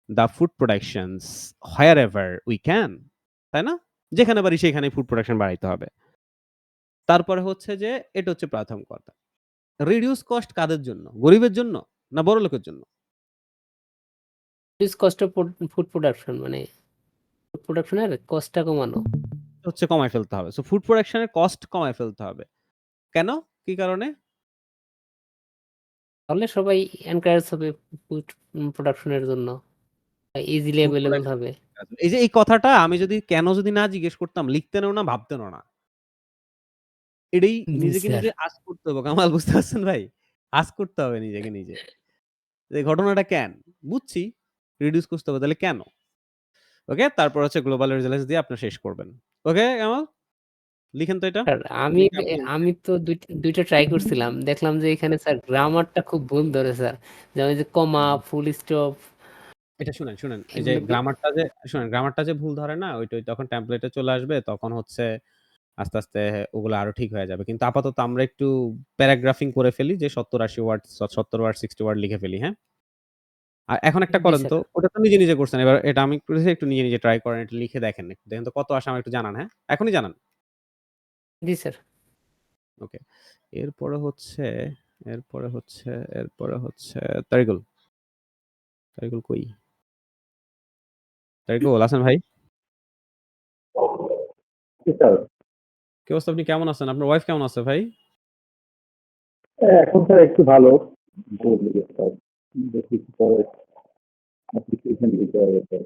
the food productions wherever we can. তাই না? যেখানে পারি সেখানে ফুড প্রোডাকশন বাড়াইতে হবে। তারপরে হচ্ছে যে এটা হচ্ছে প্রথম কথা। রিডিউস কস্ট কাদের জন্য? গরিবের জন্য না বড়লোকের জন্য? Reduce cost of food production মানে ফুড প্রোডাকশনের কস্টটা কমানো। হচ্ছে কমায় ফেলতে হবে। সো ফুড প্রোডাকশন এর কস্ট কমায় ফেলতে হবে। কেন? কি কারণে? তাহলে সবাই এনকারেজ হবে ফুড প্রোডাকশনের জন্য। ইজিলি ফুড অ্যাভেলেবল প্রোডাকশন হবে। এই যে এই কথাটা আমি যদি না জিজ্ঞেস করতাম লিখতেনও না ভাবতেনও না। এটাই জি নিজেকে স্যার। নিজে আস্ক করতে হবে। কামাল বুঝতে পারছেন ভাই? আস্ক করতে হবে নিজেকে নিজে। যে ঘটনাটা কেন? বুঝছি। রিডিউস করতে হবে তাহলে কেন? ওকে? তারপর হচ্ছে গ্লোবাল রেজিলিয়েন্স দিয়ে আপনি শেষ করবেন। ওকে কামাল? লিখেন তো এটা। স্যার আমি লিখে আপনি আমি তো দুইটা ট্রাই করছিলাম। দেখলাম যে এখানে স্যার গ্রামারটা খুব ভুল ধরে স্যার। যেমন যে কমা, ফুল স্টপ এটা শুনেন। এই যে এগুলো কি গ্রামারটা যে ভুল ধরে না ওইটা তখন টেমপ্লেটে চলে আসবে তখন হচ্ছে আস্তে, আস্তে ওগুলো আরো ঠিক হয়ে যাবে। কিন্তু আপাতত আমরা একটু প্যারাগ্রাফিং করে ফেলি যে ৭০-৮০ ওয়ার্ড ৭০ ওয়ার্ড ৬০ ওয়ার্ড লিখে ফেলি, হ্যাঁ? আর এখন একটা জি করেন স্যার। তো। ওটা তো নিজে করছেন। এবার এটা আমি করেছি একটু নিজে ট্রাই করেন। এটা লিখে দেখেন। দেখেন তো কত আসে আমাকে একটু জানান, হ্যাঁ? এখনই জানান। জি স্যার। ওকে। এরপরে হচ্ছে এরপরে হচ্ছে এরপরে হচ্ছে তারিকুল। তারিকুল কই? তারিকুল আছেন ভাই? জি স্যার। কি অবস্থা? আপনি কেমন আছেন? আপনার ওয়াইফ কেমন আছে ভাই? এখন স্যার একটু ভালো। বলবো স্যার। দেখি কি করে। অ্যাপ্লিকেশন দিতে হবে স্যার।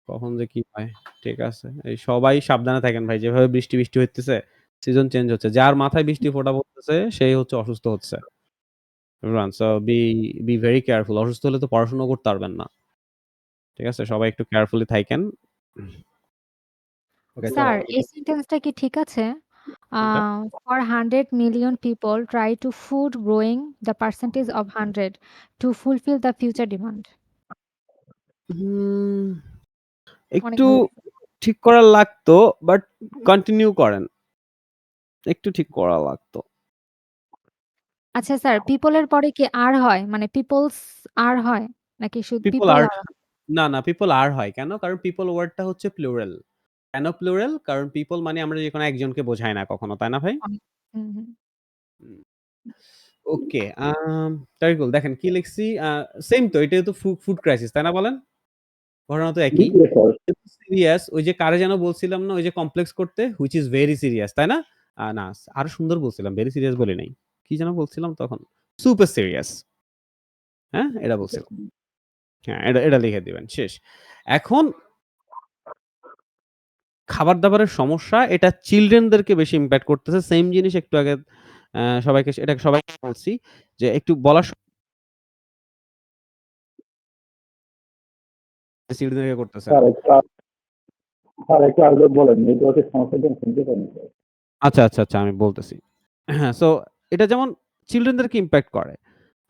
কখন যে কি হয়। ঠিক আছে। এই সবাই সাবধানে থাকেন ভাই। যেভাবে বৃষ্টি হইতেছে, সিজন চেঞ্জ হচ্ছে। যার মাথায় বৃষ্টি ফোঁটা পড়তেছে সেই হচ্ছে অসুস্থ হচ্ছে। Everyone so be very careful. অসুস্থ হলে তো পড়াশোনা করতে পারবেন না। ঠিক আছে? সবাই একটু কেয়ারফুলি থাইকেন। ওকে চলো। স্যার এই সেন্টেন্সটা কি ঠিক আছে? কোনটা? For 100 million people try to food growing the percentage of 100 to fulfill the future demand. হুম, অনেক একটু ভুল। ঠিক করা লাগতো বাট কন্টিনিউ করেন। একটু ঠিক করা লাগতো। আচ্ছা স্যার পিপল এর পরে কি আর হয়? মানে পিপলস আর হয়? নাকি শুধু পিপল পিপল আর আর? না, পিপল আর হয়। কেন? কারণ পিপল ওয়ার্ডটা হচ্ছে প্লুরাল। কেন প্লুরাল? কারণ পিপল মানে আমরা যেকোনো একজনকে বোঝাই না কখনো, তাই না ভাই? অনেক হুম, হুম। হুম। ওকে, ভেরি কুল। দেখেন কি লিখছি? সেম তো এটাই তো ফুড ক্রাইসিস, তাই না বলেন? ঘটনা তো একই। সিরিয়াস ওই যে কারে যেন বলছিলাম না ওই যে কমপ্লেক্স করতে হুইচ ইজ ভেরি সিরিয়াস, তাই না? না আরো সুন্দর বলছিলাম। ভেরি সিরিয়াস বলি নাই। কি যেন বলছিলাম তখন? Super serious. হ্যাঁ? এটা বলছিলাম। হ্যাঁ, এটা লিখে দিবেন। শেষ। এখন খাবার-দাবারের সমস্যা এটা চিলড্রেনদেরকে বেশি ইমপ্যাক্ট করতেছে। সেইম জিনিস একটু আগে সবাইকে বলছি যে একটু বলার চিলড্রেনদেরকে করতেছে না। একটু আগে বলেন নেটওয়ার্কের সমস্যাটা শুনতে পারেন। আচ্ছা আমি বলতেছি। হ্যাঁ, সো এটা যেমন চিলড্রেনদেরকে ইমপ্যাক্ট করে।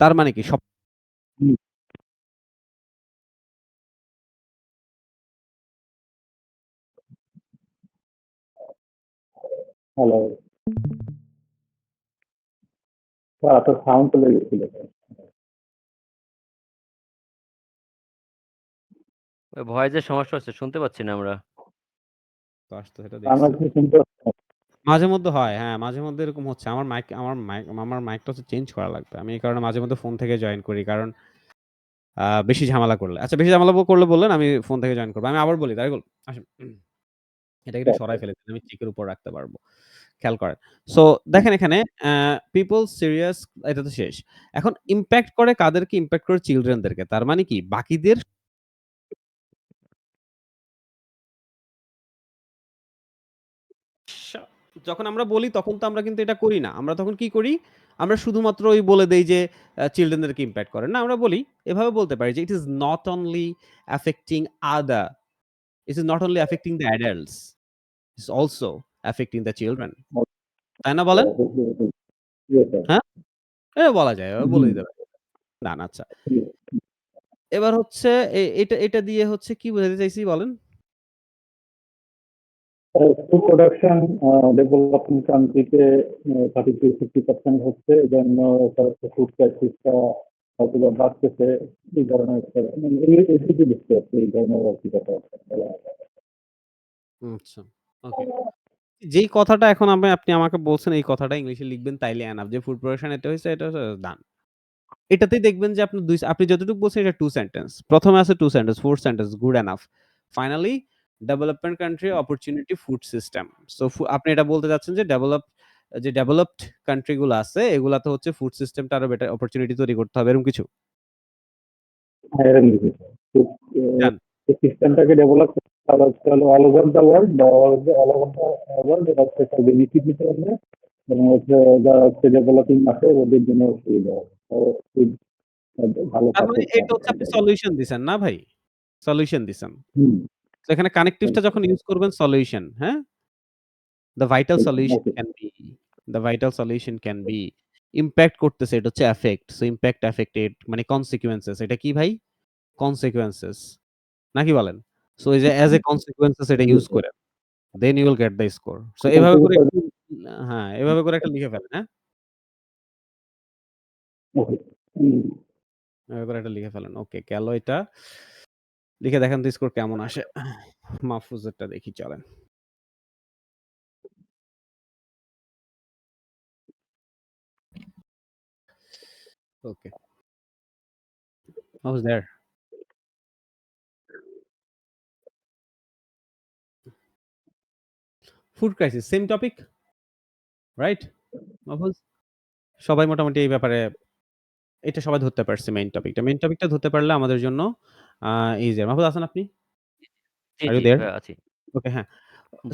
তার মানে কি হ্যালো, আপনার সাউন্ড চলে গেছিল। ওই ভয়েসের সমস্যা হচ্ছে, শুনতে পাচ্ছি না আমরা। তো আসতো সেটা আমরা দেখছি। কি শুনতে মাঝে মধ্যে হয়, হ্যাঁ, মাঝে মধ্যে এরকম হচ্ছে। আমার মাইকটা হচ্ছে চেঞ্জ করা লাগবে। আমি এই কারণে মাঝে মধ্যে ফোন থেকে জয়েন করি। কারণ বেশি ঝামেলা করলে। আচ্ছা বেশি ঝামেলা করলে বললেন আমি ফোন থেকে জয়েন করব। আমি আবার বলি তাই আসেন। এটাকে একটু সরাই ফেলেছি। আমি চিকের উপর রাখতে পারবো। খেয়াল করেন। সো দেখেন এখানে পিপল সিরিয়াস এটা তো শেষ। এখন ইমপ্যাক্ট করে কাদেরকে? ইমপ্যাক্ট করে চিলড্রেনদেরকে। তার মানে কি বাকিদের সা যখন আমরা বলি তখন তো আমরা কিন্তু এটা করি না। আমরা তখন কি করি? আমরা শুধুমাত্র ওই বলে দেই যে চিলড্রেনদেরকে ইমপ্যাক্ট করে। না আমরা বলি এভাবে বলতে পারি যে it is not only affecting other, it is not only affecting the adults, it's also affecting the children. তাই না বলেন? হ্যাঁ? এটা বলা যায়। এভাবে বলে দিতে পারি। ডান আচ্ছা। এবার হচ্ছে এটা দিয়ে হচ্ছে কি বোঝাতে চাইছি বলেন? ফুড প্রোডাকশন ডেভেলপিং কান্ট্রিতে 30-50% হচ্ছে, এই জন্য ফুড ক্রাইসিসটা হয়তো বা বাড়তেছে। এই ধরনের মানে এদিকে দেখতে পাচ্ছি এই ধরনের আর কি কথা। আচ্ছা। ওকে। যেই কথাটা এখন আপনি আমাকে বলছেন এই কথাটা ইংলিশে লিখবেন তাইলে এনাফ যে ফুড প্রোডাকশন এটা হচ্ছে ডান। এটাতেই দেখবেন যে আপনি যতটুকু বলছেন এটা 2 সেন্টেন্স। ১ম এ আছে 2 sentence, 4 sentence good enough. Finally development country opportunity food system. So আপনি এটা বলতে চাচ্ছেন যে ডেভেলপড কান্ট্রি গুলো আছে এগুলাতে হচ্ছে ফুড সিস্টেমটা আরো বেটার অপরচুনিটি তৈরি করতে হবে এরকম কিছু? ডান। সিস্টেমটাকে ডেভেলপ করতে হলে অল ওভার দ্য ওয়ার্ল্ড বা অল ওভার দ্য ওয়ার্ল্ড এটা হচ্ছে একটা বেনিফিট নিতে হবে এবং হচ্ছে যারা হচ্ছে ডেভেলপিং আছে ওদের জন্য সুবিধা হবে। খুব ভালো তার মানে সাপোর্ট এটা হচ্ছে আপনি সলিউশন দিছেন না ভাই? সলিউশন দিছেন। হুম তো এখানে কানেক্টিভসটা যখন ইউজ করবেন সলিউশন, হ্যাঁ? The vital solution okay can be the vital solution can be impact করতেছে এটা হচ্ছে affect. So impact affected মানে consequences এটা কি ভাই? Consequences নাকি বলেন? So এই যে as a consequences এটা ইউজ করে then you will get the score. So এভাবে করে একটু হ্যাঁ, এভাবে করে একটা লিখে ফেলেন, হ্যাঁ? ওকে এভাবে করে একটা লিখে ফেলেন। ওকে গেল এটা। লিখে দেখেন তো স্কোর কেমন আসে। মাহফুজেরটা দেখি চলেন। ওকে। How's there? Food crisis same topic, right? Mahfuz? সবাই মোটামুটি এই ব্যাপারে এটা সবাই ধরতে পারছে মেইন টপিকটা। মেইন টপিকটা ধরতে পারলে আমাদের জন্য আ ইজি। মাহফুজ আছেন আপনি? জি, আর ইউ জি, দেয়ার? আছি। ওকে, হ্যাঁ।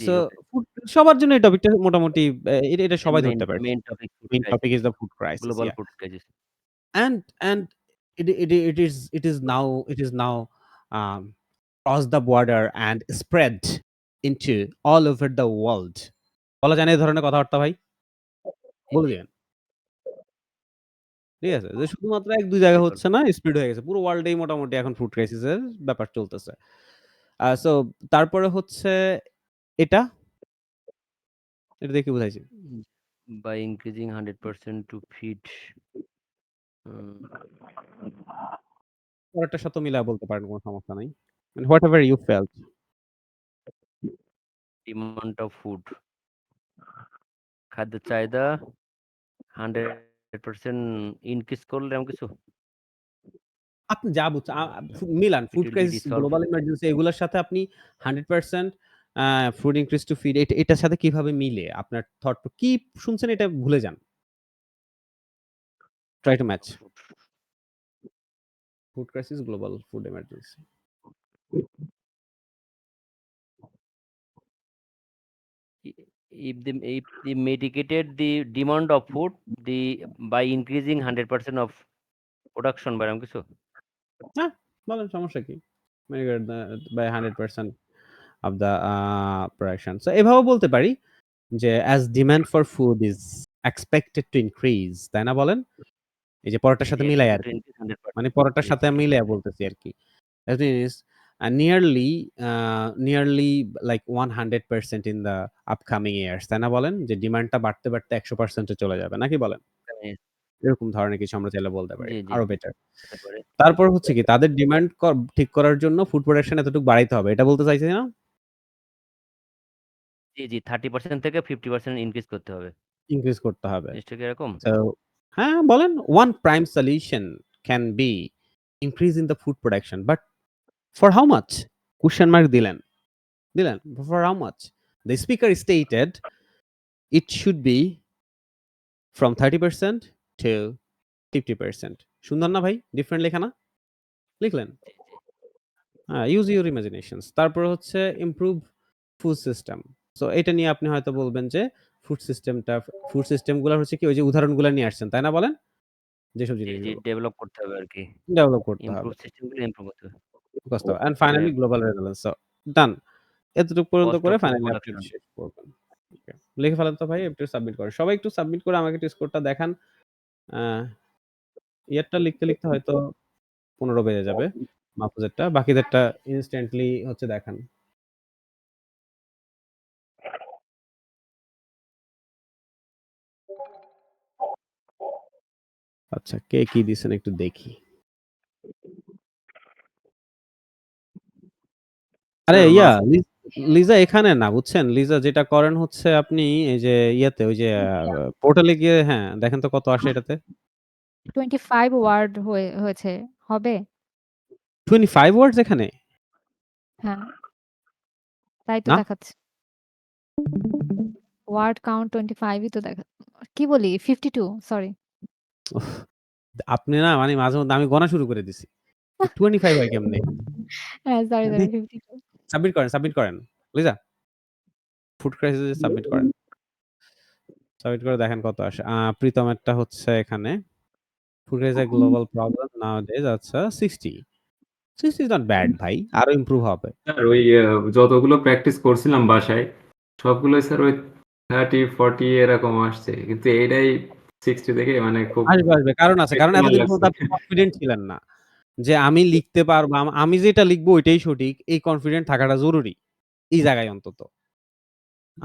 জি, সো ওকে। ফুড সবার জন্য এই টপিকটা মোটামুটি এটা সবাই মেইন ধরতে পারছে। Main topic food main topic crisis. Is the food crisis, global yeah. Food crisis. And it is now crossed the border and spread into all over the world. বলা যায় না এই ধরনের কথাবার্তা ভাই? বলে দিবেন। ঠিক আছে? যে শুধুমাত্র ১-২ জায়গায় বিকল হচ্ছে না, স্প্রেড হয়ে গেছে। পুরো ওয়ার্লডেই মোটামুটি এখন ফুড ক্রাইসিস এর ব্যাপার চলতেছে। সো তারপরে হচ্ছে এটা, এটা দিয়ে কি বুঝাইছি? by increasing 100% to feed পরেরটার সাথে মিলায়া বলতে পারেন, কোন সমস্যা নাই। মানে whatever you felt. demand of food খাদ্যের চাহিদা 100% ইনক্রিজ করলে এমন কিছু আপনি যা বুঝছেন Milan. it food will be crisis, resolved. Global emergency এগুলোর সাথে আপনি 100% ফুড ইনক্রিজ টু ফিড এটার সাথে কিভাবে মিলে? আপনার থট কি শুনছেন এটা ভুলে যান। Try to match. Food crisis, global food emergency. If they mitigated the demand of food the by increasing 100% of production বা এরকম কিছু হ্যাঁ, বলেন সমস্যা কি? Mitigate by 100% of the production. So এভাবেও বলতে পারি যে as demand for food is expected to increase, তাই না বলেন? এই যে পরেরটার জি জি সাথে মিলাই expected to আরকি। increase 100%. মানে পরেরটার জি সাথে জি মিলায়া বলতেছি আরকি। That is nearly like 100% in the upcoming years, তাই না বলেন? যে ডিমান্ডটা বাড়তে 100% এ চলে যাবে। নাকি বলেন? এরকম ধরনের কিছু আমরা চাইলে বলতে পারি। জি জি আরো বেটার। হতে পারে তারপর হচ্ছে কি তাদের ডিমান্ড ঠিক করার জন্য ফুড প্রোডাকশন এতটুকু বাড়াইতে হবে। এটা বলতে চাইছি না? জি জি 30% থেকে 50% ইনক্রিজ করতে হবে ইনক্রিজ করতে হবে। জিনিসটা কি এরকম সো হ্যাঁ, বলেন one prime solution can be increase in the food production, but for how much? Question mark দিলেন। For how much? The speaker stated it should be from 30% to 50%. সুন্দর না ভাই? ডিফারেন্ট লেখা না? লিখলেন? জি জি ইউজ ইউর ইমাজিনেশনস। তারপর হচ্ছে improve food system. So এটা নিয়ে আপনি হয়তো বলবেন যে ফুড সিস্টেম গুলা হচ্ছে কি ওই যে উদাহরণগুলা নিয়ে আসছেন, তাই না বলেন? যেসব জি জি জিনিসগুলো ডেভেলপ করতে হবে আর কি ডেভেলপ করতে ইমপ্রুভ হবে। সিস্টেমগুলো ইমপ্রুভ করতে হবে ফোকাস করতে হবে। অ্যান্ড মানে ফাইনালি গ্লোবাল রেলেভেন্স। সো ডান। এতটুকু পর্যন্ত কস্ট করে অফ ফুড ফাইনালি আপনি প্রোডাকশন শেষ করবেন। ওকে। লিখে ফেলেন তো ভাই, একটু সাবমিট করেন। সবাই একটু সাবমিট করে আমাকে একটু স্কোরটা দেখান। আ ইয়ারটা লিখতে হয়তো ১৫ বেজে যাবে। মাহফুজেরটা। বাকিদেরটা ইনস্ট্যান্টলি হচ্ছে দেখান। আচ্ছা, কে কি দিছেন একটু দেখি। আরে স্যার ইয়া লিজা এখানে না বুঝছেন? লিজা যেটা করেন হচ্ছে আপনি এই যে ইয়েতে ওই যে পোর্টালে গিয়ে হ্যাঁ, দেখেন তো কত আসে এটাতে? 25 ওয়ার্ড হয়েছে। হবে? 25 ওয়ার্ডস এখানে? হ্যাঁ, তাই তো না? দেখাচ্ছে। ওয়ার্ড কাউন্ট 25 ই তো কি বলি? 52 সরি। উফ! আপনি না মানে মাঝে মধ্যে আমি গোনা শুরু করে দিছি। 25 হয় কেমনে? হ্যাঁ, সরি, মানে সরি 52 সাবমিট করেন। লিজা ফুড ক্রাইসিস এ সাবমিট করেন। সাবমিট করে দেখেন কত আসে। প্রীতমেরটা হচ্ছে এখানে food crisis a global problem nowadays আচ্ছা 60 60 ইস নট ব্যাড ভাই। আরো ইমপ্রুভ হবে। স্যার ওই যতগুলো প্র্যাকটিস করছিলাম বাসায় সবগুলোই স্যার ওই 30-40 এরকম আসছে কিন্তু এইটাই 60 থেকে মানে খুব আসবে। কারণ আছে। কারণ সময় এতদিন লাগছে পর্যন্ত আপনি কনফিডেন্ট ছিলেন না। যে আমি লিখতে পারবো। আমি যেটা লিখবো ওইটাই সঠিক। এই কনফিডেন্ট থাকাটা জরুরি। এই জায়গায় অন্তত।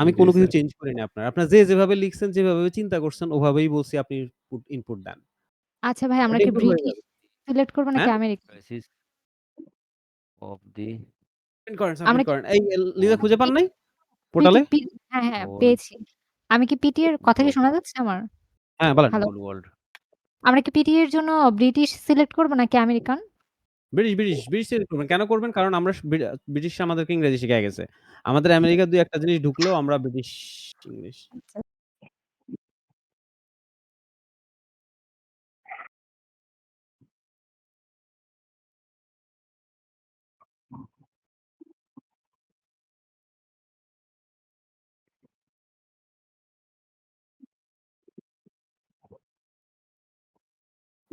আমি জি কোন কিছু স্যার চেঞ্জ করিনি আপনার। আপনার যেভাবে লিখছেন, যেভাবে চিন্তা করছেন ওভাবেই বলছি আপনি ইনপুট দেন। আচ্ছা ভাই আমরা এটা কি ইমপ্রুভ হয়ে ব্রিটিশ যাবে। সিলেক্ট করব নাকি হ্যাঁ? American? Crisis of the submit আমরা কি করেন। এই লিজা ফুড খুঁজে পান নাই পিটি পোর্টালে? পি হ্যাঁ, হ্যাঁ হোল পেয়েছি। আমি কি পিটি এর কথা কি গ্লোব শোনা যাচ্ছে আমার? হ্যাঁ, বলেন। হ্যালো? হোল ওয়ার্ল্ড আমরা কি পিটি এর জন্য ব্রিটিশ সিলেক্ট করব নাকি আমেরিকান? ব্রিটিশ সিলেক্ট করবেন। কেন করবেন? কারণ আমরা ব্রিটিশ আমাদেরকে ইংরেজি শিখায় গেছে। আমাদের আমেরিকার ২-১ টা জিনিস ঢুকলেও আমরা ব্রিটিশ ইংলিশ। আচ্ছা।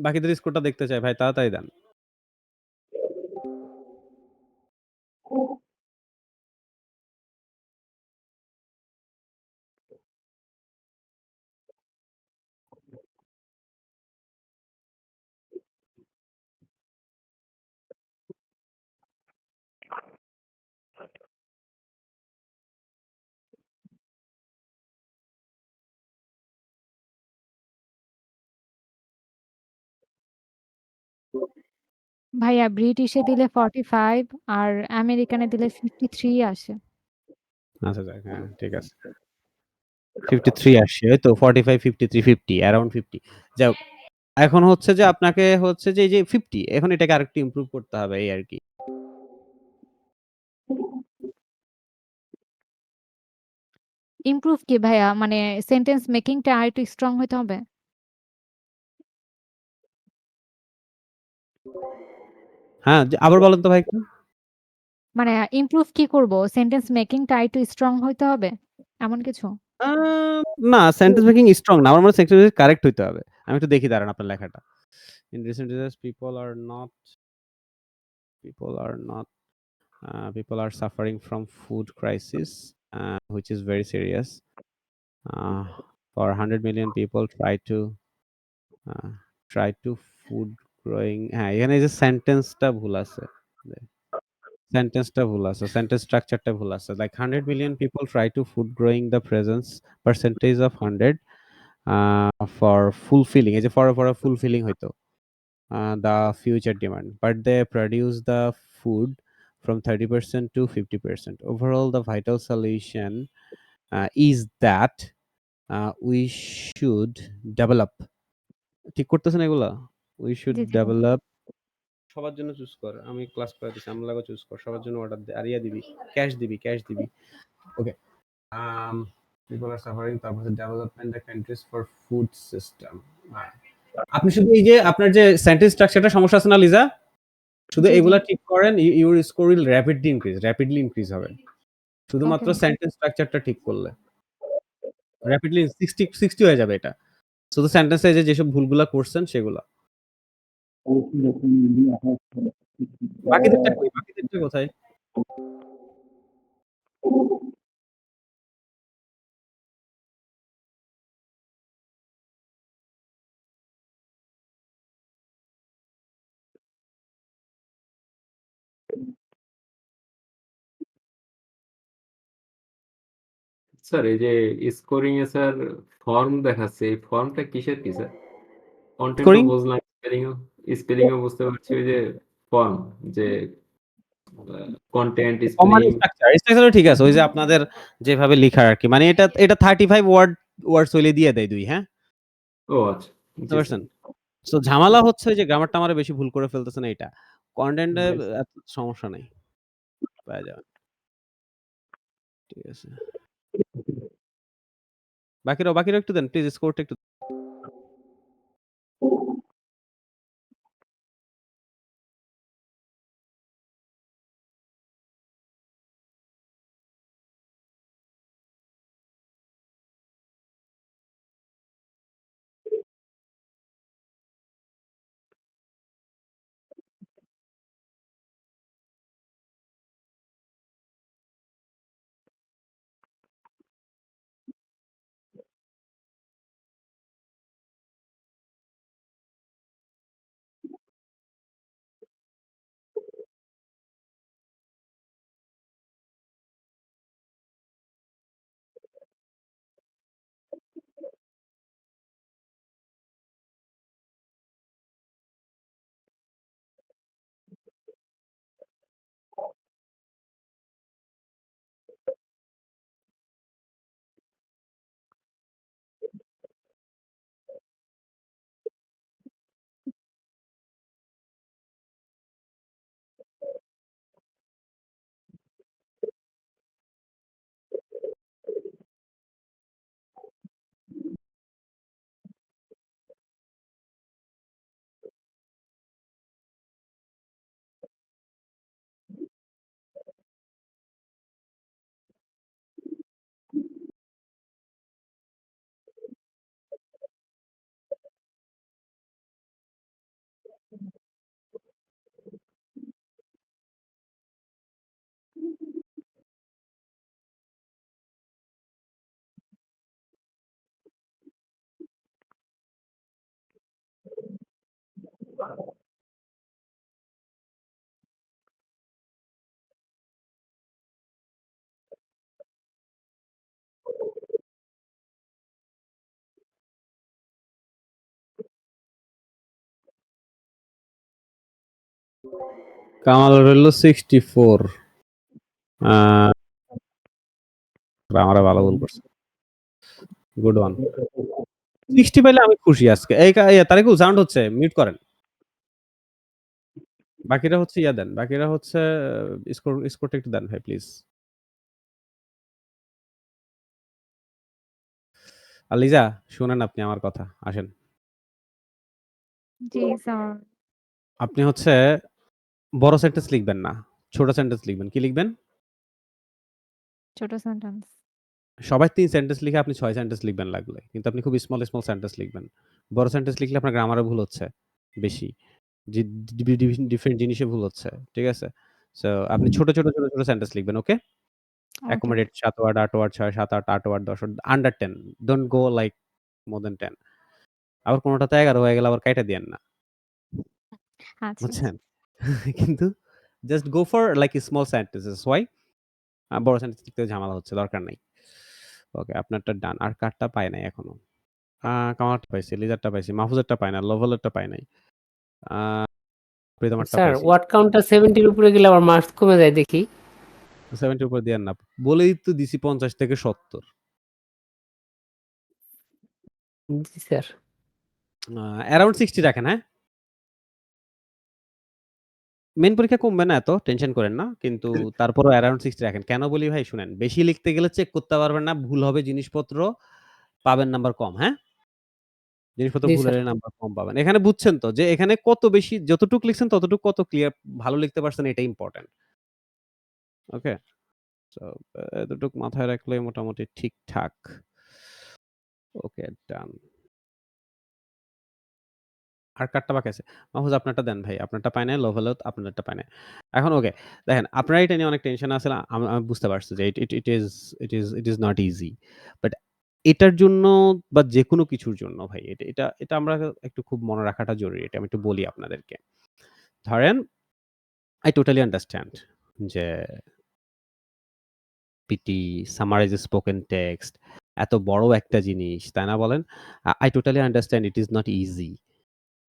বাকিদের স্কোরটা দেখতে চাই ভাই, তাড়াতাড়ি দেন। ভাইয়া ব্রিটিশে দিলে 45 আর আমেরিকানে দিলে 53 আসে। আচ্ছা যাক, হ্যাঁ ঠিক আছে। 53 আসছে, ওই তো 45, 53, 50 অ্যারাউন্ড 50। যাই হোক, এখন হচ্ছে যে আপনাকে হচ্ছে যে এই যে 50 এখন এটাকে আরেকটু ইমপ্রুভ করতে হবে এই আরকি। ইমপ্রুভ কি ভাইয়া? মানে সেন্টেন্স মেকিংটা আরেকটু স্ট্রং হইতে হবে? হ্যাঁ, আবার বলেন তো ভাই একটু। মানে ইমপ্রুভ কি করব? সেন্টেন্স মেকিংটা আরেকটু স্ট্রং হইতে হবে? এমন কিছু? আ না, সেন্টেন্স মেকিং স্ট্রং না। আমার মনে হয় সেন্টেন্স মেকিং কারেক্ট হইতে হবে। আমি একটু দেখি দাঁড়ান আপনার লেখাটা। In recent years, people are suffering from food crisis, which is very serious. Uh, for 100 million people uh, try to food growing, হ্যাঁ, এখানে এই যে সেন্টেন্সটা ভুল আছে। সেন্টেন্সটা ভুল আছে। সেন্টেন্স স্ট্রাকচারটা ভুল আছে। Like 100 million people try to food growing the presence percentage of 100 for fulfilling, এই যে for a fulfilling হইতো the future demand, but they produce the food from 30% to 50%. Overall, the vital solution is that we should develop, ঠিক করতেছেন এগুলা? We should G, G. develop, সবার জন্য choose কর। আমি ক্লাস করে দিছি। আমার লাগো চুজ কর। সবার জন্য অর্ডার দে। আর ইয়া দিবি। ক্যাশ দিবি। ওকে। Um, people are suffering, তারপর development the countries for food system. আপনি শুধু এই যে আপনার যে সেন্টেন্স স্ট্রাকচারটা সমস্যা আছে না লিজা? শুধু জি, জি। এগুলা ঠিক করেন, your score will rapidly increase হবে। ওকে শুধুমাত্র ভাই। সেন্টেন্স স্ট্রাকচারটা ঠিক করলে। র‍্যাপিডলি 60 হয়ে যাবে এটা। শুধু সেন্টেন্সে যে যেসব ভুলগুলা করছেন সেগুলা। বাকিদেরটা কই? বাকিদেরটা কোথায়? স্যার এই যে স্কোরিং এ স্যার ফর্ম দেখাচ্ছে, এই ফর্মটা কিসের কি স্যার? কন্টেন্টও স্কোরিং? বুঝলাম, স্পেলিংও বুঝতে পারছি, ওই যে ফর্ম, যে কন্টেন্ট কমান্ড স্পেলিং। স্ট্রাকচারও ঠিক আছে। ওই যে আপনাদের যেভাবে লিখার আরকি। মানে এটা 35 ওয়ার্ডস হইলে দিয়ে দেয় ২, হ্যাঁ? ও আচ্ছা, বুঝতে জি স্যার। পারছেন? সো ঝামেলা হচ্ছে যে গ্রামার-টামারে বেশি ভুল করে ফেলতেছেন এইটা। কনটেন্টে Yes. এত সমস্যা নাই। পাওয়া যাবে। ঠিক আছে। বাকিরাও একটু দেন। প্লিজ স্কোরটা একটু কামাল হইল 64 আমারে ভালো ভুল করছে গুড ওয়ান 60 পাইলে আমি খুশি আজকে এই তারিকুল সাউন্ড হচ্ছে মিউট করেন বাকিরা হচ্ছে ইয়া দেন বাকিরা হচ্ছে স্কোরটা একটু দেন ভাই প্লিজ লিজা শুনেন আপনি আমার কথা আসেন জি স্যার। আপনি হচ্ছে বড় সেন্টেন্স লিখবেন না ছোট সেন্টেন্স লিখবেন কি লিখবেন ছোট সেন্টেন্স। সবাই 3 সেন্টেন্স লিখে আপনি 6 সেন্টেন্স লিখবেন লাগলে কিন্তু আপনি খুব স্মল সেন্টেন্স লিখবেন বড় সেন্টেন্স লিখলে আপনার গ্রামারে ভুল হচ্ছে বেশি ডিফারেন্ট জিনিসে ভুল হচ্ছে ঠিক আছে সো আপনি ছোট সেন্টেন্স লিখবেন okay okay. Accommodate 7 word 8 word 6 7 8 8 word 10 word under 10 don't go like more than 10 আবার কোনটাতে 11 হয়ে গেলে আবার কাইটা দিয়েন না আচ্ছা। বুঝছেন কিন্তু just go for like small sentences why বড় সেন্টেন্স লিখতে ঝামেলা হচ্ছে দরকার নাই ওকে আপনারটা ডান আর কার্ডটা পাই নাই এখনো কামারটা পাইছি লিজারটা পাইছি মাহফুজেরটা পাই না লভলেরটা পাই নাই প্রীতমারটা স্যার পাইছি ওয়ার্ড কাউন্টটা 70 এর উপরে গেলে আবার মার্কস কমে যায় দেখি 70 উপর দিয়েন না বলেই তো দিছি 50 থেকে 70 জি স্যার অ্যারাউন্ড 60 রাখেন হ্যাঁ মেন পরীক্ষা কমবে না এত টেনশন করেন না কিন্তু তারপরও অ্যারাউন্ড 60 রাখেন কেন বলি ভাই শুনেন বেশি লিখতে গেলে চেক করতে পারবেন না ভুল হবে জিনিসপত্র পাবেন নাম্বার কম হ্যাঁ জিনিসপত্র জি ভুল স্যার হলে নাম্বার কম পাবেন এখানে বুঝছেন তো যে এখানে কত বেশি যতটুকু লিখছেন ততটুকু কত ক্লিয়ার ভালো লিখতে পারছেন এটা ইম্পর্টেন্ট ওকে সো এতটুকু মাথায় রাখলে মোটামুটি ঠিকঠাক ওকে ডান আর কাটটা বাকি আছে মাহফুজ আপনারটা দেন ভাই আপনারটা পায় না লোভেলত আপনারটা পায় না এখন ওকে দেখেন আপনারা এটা নিয়ে অনেক টেনশন আছে আমি বুঝতে পারছি যে ইট ইজ নট ইজি বাট এটার জন্য বা যে কোনো কিছুর জন্য ভাই এটা এটা এটা আমরা একটু খুব মনে রাখাটা জরুরি এটা আমি একটু বলি আপনাদেরকে ধরেন আই টোটালি আন্ডারস্ট্যান্ড যে পিটি সামারাইজ স্পোকেন টেক্সট এত বড় একটা জিনিস তাই না বলেন I totally understand it is not easy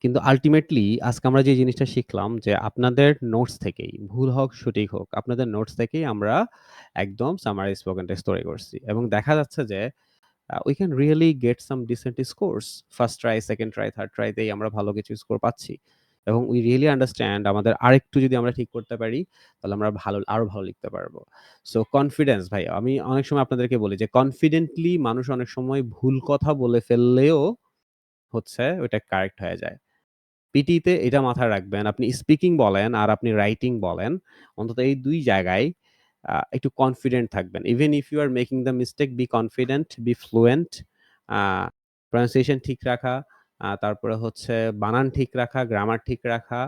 কিন্তু আল্টিমেটলি আজকে আমরা যে জিনিসটা শিখলাম যে আপনাদের নোটস থেকেই ভুল হোক সঠিক হোক আপনাদের নোটস থেকেই আমরা একদম সামারাইজ স্পোকেন টেক্সট তৈরি করছি এবং দেখা যাচ্ছে যে we can really get some decent scores first try second try third ট্রাইতেই আমরা ভালো কিছু স্কোর পাচ্ছি এবং উই রিয়েলি আন্ডারস্ট্যান্ড আমাদের আরেকটু যদি আমরা ঠিক করতে পারি তাহলে আমরা আরো ভালো লিখতে পারবো সো কনফিডেন্স ভাই আমি অনেক সময় আপনাদেরকে বলি যে কনফিডেন্টলি মানুষ অনেক সময় ভুল কথা বলে ফেললেও হচ্ছে ওইটা কারেক্ট হয়ে যায় পিটিতে এটা মাথায় রাখবেন আপনি স্পিকিং বলেন আর আপনি রাইটিং বলেন অন্তত এই দুই জায়গায় একটু কনফিডেন্ট থাকবেন even if you are making the mistake be confident be fluent pronunciation ঠিক রাখা তারপরে হচ্ছে বানান ঠিক রাখা গ্রামার ঠিক রাখা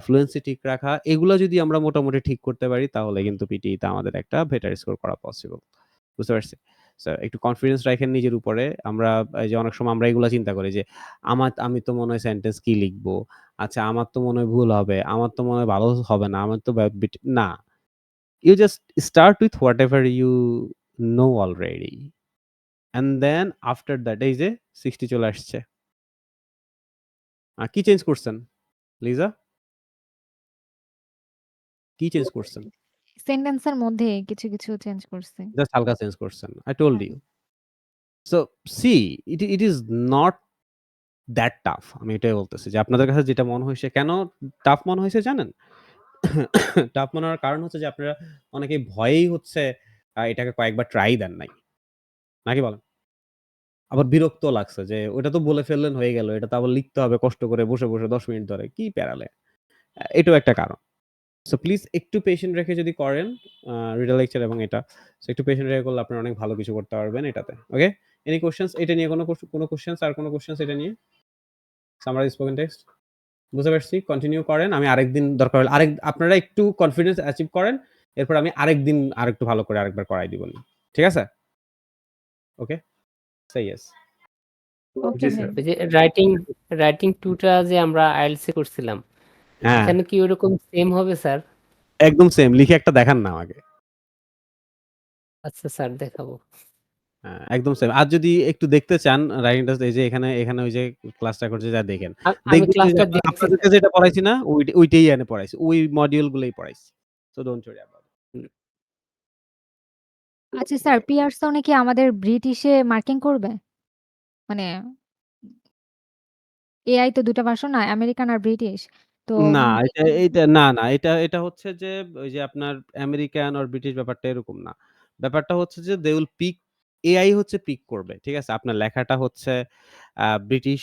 ফ্লুয়েন্সি ঠিক রাখা এগুলো যদি আমরা মোটামুটি ঠিক করতে পারি তাহলে কিন্তু পিটিতে আমাদের একটা বেটার স্কোর করা পসিবল বুঝতে পারছি একটু কনফিডেন্স রাখেন নিজের উপরে আমরা এই যে অনেক সময় আমরা এগুলা চিন্তা করি যে আমি তো মনে হয় সেন্টেন্স কি লিখবো আচ্ছা আমার তো মনে হয় ভুল হবে আমার তো মনে হয় ভালো হবে না আমার তো না you just start with whatever you know already and then after that এই যে 60 চলে আসছে কি চেঞ্জ করছেন লিজা কি চেঞ্জ করছেন সেন্টেন্সের মধ্যে কিছু চেঞ্জ করছি। জাস্ট হালকা চেঞ্জ করছেন আই টোল্ড হ্যাঁ। You so see it is not that tough আমি এটাই বলতেছি যে আপনাদের কাছে যেটা মনে হয়েছে কেন টাফ মনে হয়েছে জানেন টাফ মনে হওয়ার কারণ হচ্ছে যে আপনারা অনেকেই ভয়েই হচ্ছে এটাকে কয়েকবার ট্রাই দেন নাই নাকি বলেন আবার বিরক্ত লাগছে যে ওটা তো বলে ফেললেন হয়ে গেল এটা তো আবার লিখতে হবে কষ্ট করে বসে 10 মিনিট ধরে কি প্যারালে এটাও একটা কারণ সো প্লিজ একটু পেশেন্ট রেখে যদি করেন রিডাল লেকচার এবং এটা সো একটু পেশেন্ট রেখে করলে আপনারা অনেক ভালো কিছু করতে পারবেন এটাতে ওকে এনি কোশ্চেন্স এটা নিয়ে কোনো কোশ্চেন্স আর কোনো কোশ্চেন্স এটা নিয়ে সামারাইজ স্পোকেন টেক্সট বুঝতে পারছি কন্টিনিউ করেন আমি আরেকদিন দরকার হলে আপনারা একটু কনফিডেন্স অ্যাচিভ করেন এরপর আমি আরেকদিন আরেকটু ভালো করে আরেকবার করাই দিব ঠিক আছে ওকে সে ইয়েস ওকে ভাই। ওই যে রাইটিং 2টা যে আমরা আইএলটিএস এ করছিলাম হ্যাঁ এখানে কি ওরকম সেম হবে স্যার একদম সেম লিখে একটা দেখান না আমাকে আচ্ছা স্যার দেখাবো একদম সেম। আর যদি একটু দেখতে চান রাইটিং টেস্ট, এই যে এখানে ওই যে ক্লাসটা করছে যা দেখেন। আমি দেখবেন যে ক্লাসটা দেখছি আপনাদেরকে স্যার। যেটা পড়াইছি না ওইটাই এনে পড়াইছি। ওই মডিউল গুলোই পড়াইছি। So don't worry about it. আচ্ছা স্যার, পিয়ারসনে কি আমাদের ব্রিটিশে মার্কিং করবে? মানে এআই তো ২ টা ভার্সন না, আমেরিকান আর ব্রিটিশ। তো না, এটা না। এটা হচ্ছে যে ওই যে আপনার আমেরিকান অর ব্রিটিশ ব্যাপারটা এরকম না। ব্যাপারটা হচ্ছে যে they will pick, এআই হচ্ছে পিক করবে। ঠিক আছে? আপনার লেখাটা হচ্ছে ব্রিটিশ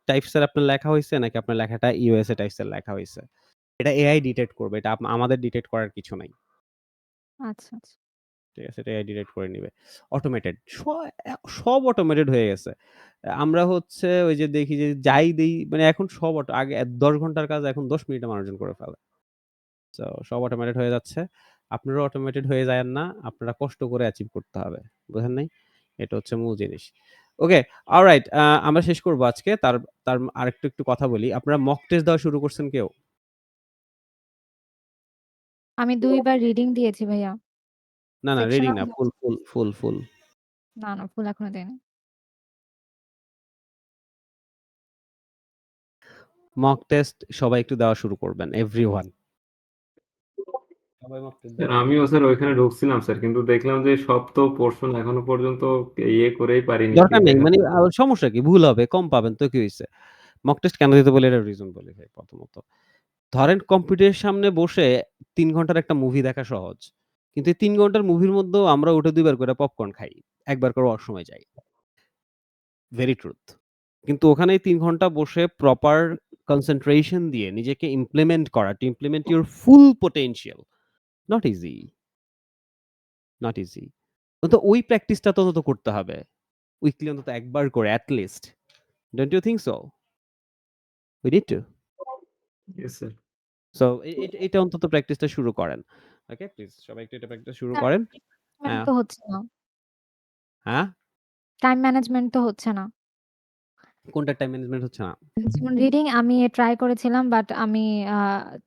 টাইপস এর আপনার লেখা হইছে নাকি আপনার লেখাটা ইউএসএ টাইপস এর লেখা হইছে। এটা এআই ডিটেক্ট করবে। এটা আমাদের ডিটেক্ট করার কিছু নাই। আচ্ছা, আচ্ছা। ঠিক আছে? এটা এআই ডিটেক্ট করে নিবে। অটোমেটেড। সব অটোমেটেড হয়ে গেছে। আমরা হচ্ছে ওই যে দেখি যে যাই দেই মানে এখন সব আগে ১০ ঘন্টার কাজ এখন ১০ মিনিটে মানুষজন করে ফেলে। সো সব অটোমেটেড হয়ে যাচ্ছে। আপনারাও অটোমেটেড হয়ে যায়েন না। আপনারা কষ্ট করে অ্যাচিভ করতে হবে। বুঝেন নাই? এটা হচ্ছে মূল জিনিস। ওকে, অলরাইট। আমরা শেষ করব আজকে। তার তার একটু কথা বলি। আপনারা মক টেস্ট দেওয়া শুরু করছেন কেউ? আমি ২ বার রিডিং দিয়েছি ভাইয়া। না, রিডিং সেকশনাল না। ফুল। না, ফুল এখনো দেইনি। মক টেস্ট সবাই একটু দেওয়া শুরু করবেন। এভরিওয়ান। সবাই মক টেস্ট দেওয়া শুরু আমিও স্যার ওইখানে ঢুকছিলাম স্যার, কিন্তু দেখলাম যে সব তো পোর্শন এখনো পর্যন্ত ইয়ে করেই পারিনি, দরকার নেই। দেখা মানে সমস্যা কি? ভুল হবে, কম পাবেন তো কি হইছে? মক টেস্ট কেন দিতে বলি এটার রিজন বলি ভাই প্রথমত। ধরেন কম্পিউটারের সামনে বসে ৩ ঘন্টার একটা মুভি দেখা সহজ। কিন্তু এই ৩ ঘন্টার মুভির মধ্যেও আমরা উঠে ২ বার করে পপকর্ন খাই। ১ বার করে ওয়াশরুমে যাই। Very truth. কিন্তু ওখানে ৩ ঘন্টা বসে প্রপার কনসেনট্রেশন দিয়ে নিজেকে ইমপ্লিমেন্ট করা, to implement your full potential, not easy, not easy. তো ওই প্র্যাকটিসটা তো অন্তত করতে হবে। উইকলি অন্তত ১ বার করে at least. Don't you think so? We need to. Yes sir. So এটা অন্তত প্র্যাকটিসটা শুরু করেন। ওকে? প্লিজ সবাই একটু এটা প্র্যাকটিস শুরু স্যার, করেন। ম্যানেজমেন্ট হ্যাঁ, তো হচ্ছে না। হ্যাঁ? টাইম ম্যানেজমেন্ট তো হচ্ছে না। কোনটা টাইম ম্যানেজমেন্ট হচ্ছে না? যেমন রিডিং আমি ট্রাই করেছিলাম, বাট আমি আ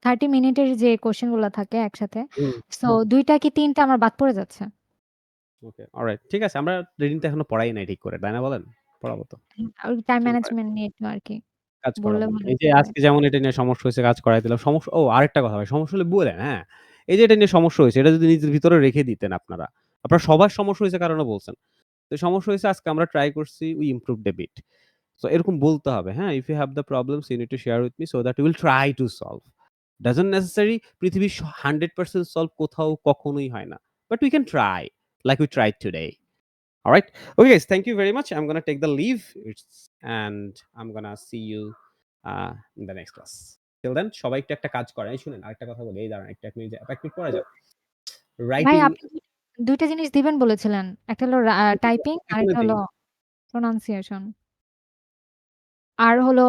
30 মিনিটের যে কোয়েশ্চেন গুলা থাকে একসাথে। হুম, সো ২ টা কি ৩ টা আমার বাদ পড়ে যাচ্ছে। ওকে, অলরাইট। ঠিক আছে। আমরা রিডিংটা এখনো পড়াই নাই ঠিক করে। তাই না বলেন? পড়াবো তো। ওই টাইম শুরু করেন। ম্যানেজমেন্ট নিয়ে একটু আরকি কাজ বললে করাবো। ভালো এই যে হতো ভাই। আজকে যেমন এটা নিয়ে সমস্যা হইছে, কাজ করায় দিলাম। আরেকটা কথা ভাই, সমস্যা হলে বলেন, হ্যাঁ? এই যে এটা নিয়ে সমস্যা হইছে, এটা যদি নিজের ভিতরে রেখে দিতেন আপনারা। আপনার সবার সমস্যা হইছে কারণে বলছেন। তো সমস্যা হইছে আজকে আমরা ট্রাই করছি, we improved a bit. So এরকম বলতে হবে, হ্যাঁ? If you have the problems you need to share with me so that we will try to solve. Doesn't necessary পৃথিবীর 100% সলভ কোথাও কখনোই হয় না। But we can try like we tried today. All right. Okay, guys. Thank you very much. I'm gonna take the leave, and I'm gonna see you in the next class. Till then, সবাই একটু একটা কাজ করেন। এই শুনেন, আরেকটা কথা বলি। এই দাঁড়ান, এক মিনিট পরে যান। ভাই রাইটিং আপনি ২ টা জিনিস দিবেন বলেছিলেন। একটা হলো টাইপিং, এখনই আরেকটা দেই। হলো প্রনাউন্সিয়েশন। আর হলো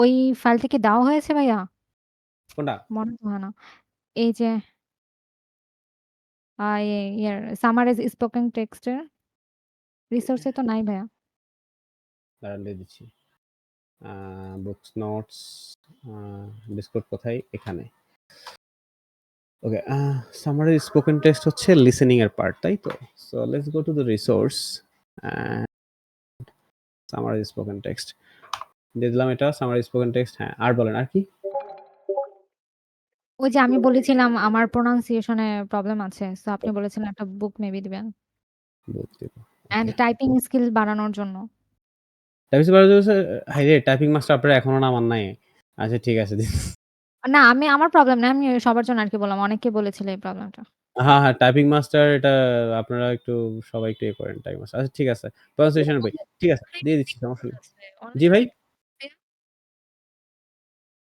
ওই ফাইলটা কি দেওয়া হয়েছে ভাইয়া? কোনটা? মনে তো হয় না। এই যে ইয়ার সামারাইজ স্পোকেন টেক্সট এর রিসোর্স এ তো নাই ভাইয়া। দাঁড়ান দিয়ে দিচ্ছি। বুকস, নোটস, ডিসকর্ড কোথায়? এখানে। ওকে, সামারাইজ স্পোকেন টেক্সট হচ্ছে লিসেনিং এর পার্ট, তাই তো? So let's go to the resource and summarize spoken text. দিয়ে দিলাম এটা সামারাইজ স্পোকেন টেক্সট। হ্যাঁ, আর বলেন আর কি? ওই যে আমি বলেছিলাম আমার প্রনাউন্সিয়েশন এ প্রবলেম আছে। সো আপনি বলেছিলেন একটা বুক মেবি দিবেন। বুক দিব। And okay. টাইপিং স্কিল বাড়ানোর জন্য। হাইরে টাইপিং মাস্টার আপনার এখনো নামান নাই। আচ্ছা ঠিক আছে। না, আমার প্রবলেম না। আমি সবার জন্য আরকি বললাম। অনেককে বলেছিল এই প্রবলেমটা। হ্যাঁ, টাইপিং মাস্টার এটা আপনারা একটু সবাই একটু ইয়ে করেন টাইপিং মাস্টার। আচ্ছা ঠিক আছে। প্রনাউন্সিয়েশন বই। ঠিক আছে, দিয়ে দিচ্ছি সমস্যা নেই। জি ভাই?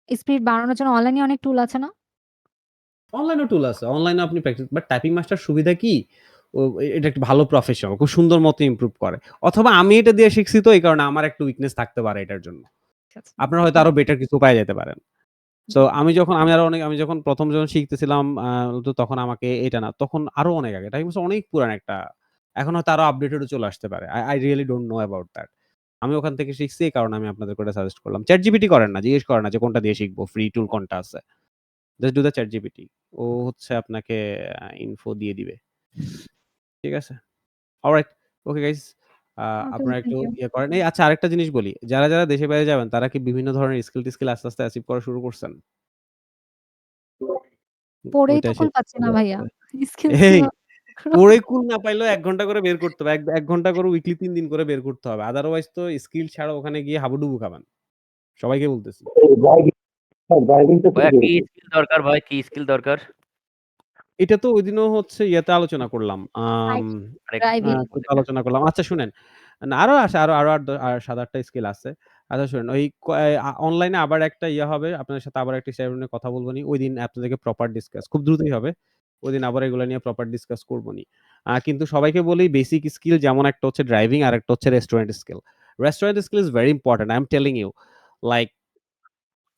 স্পিড বাড়ানোর জন্য অনলাইনে অনেক টুল আছে না? অনলাইনেও টুল আছে। অনলাইনে আপনি প্র্যাকটিস বাট টাইপিং মাস্টার সুবিধা কি? এটা একটা ভালো প্রফেশন। খুব সুন্দর মতো ইমপ্রুভ করে। অথবা আমি এটা দিয়ে শিখছি তো এই কারণে আমার একটা উইকনেস থাকতে পারে এটার জন্য। আচ্ছা, আচ্ছা। আপনারা হয়তো আরো বেটার কিছু পায়ে যেতে পারেন। সো আমি যখন ১ম যখন শিখতেছিলাম তো তখন আমাকে এটা না, তখন আরো অনেক আগে। টাইপিং মাস্টার অনেক পুরান একটা। এখন হয়তো আরো আপডেটেড ও চলে আসতে পারে। I really don't know about that. আমি ওখান থেকে শিখছি এই কারণে আমি আপনাদেরকে ওটা সাজেস্ট করলাম। ChatGPT করেন না, জিজ্ঞেস করেন না যে কোনটা দিয়ে শিখবো, ফ্রি টুল কোনটা আছে। Just do the ChatGPT। ও হচ্ছে আপনাকে ইনফো দিয়ে দিবে। ঠিক আছে? অলরাইট। Okay guys. ওকে, আপনারা একটু থ্যাংক ইউ। ইয়ে করেন। এই আচ্ছা আরেকটা জিনিস বলি। যারা দেশের বাইরে যাবেন তারা কি বিভিন্ন ধরনের স্কিল-টিস্কিল আস্তে, আস্তে অ্যাচিভ করা শুরু করছেন? পড়েই ওইটা তো কুল শেষ পাচ্ছি না করতে ভাইয়া। হবে। স্কিলস এই কিভাবে পড়ে কুল না পাইলেও ১ ঘন্টা করে বের করতে হবে। ১ ঘন্টা করে উইকলি ৩ দিন করে বের করতে হবে। আদারওয়াইজ তো স্কিল ছাড়া ওখানে গিয়ে হাবুডুবু খাবেন। সবাইকে বলতেছি। ড্রাইভিংটা ভাইয়া শিখে কি গেছি। স্কিল দরকার ভাই? কি স্কিল দরকার? এটা তো ঐদিনও হচ্ছে ইয়েতে আলোচনা করলাম। ড্রাইভিং, আরেক ড্রাইভিং। কোথায় আলোচনা করলাম? আচ্ছা শুনেন। না আরো আছে আরো ৭-৮ টা স্কিল আছে। আচ্ছা শুনেন ওই অনলাইনে আবার একটা ইয়ে হবে। আপনাদের সাথে আবার একটা সেশন নিয়ে কথা বলব নি। ঐদিন আপনাদেরকে প্রপার ডিসকাস খুব দ্রুতই হবে। ঐদিন আবার এগুলা নিয়ে প্রপার ডিসকাস করব নি। কিন্তু সবাইকে বলি বেসিক স্কিল যেমন একটা হচ্ছে ড্রাইভিং আরেকটা হচ্ছে restaurant skill. Restaurant skill is very important. I am telling you. Like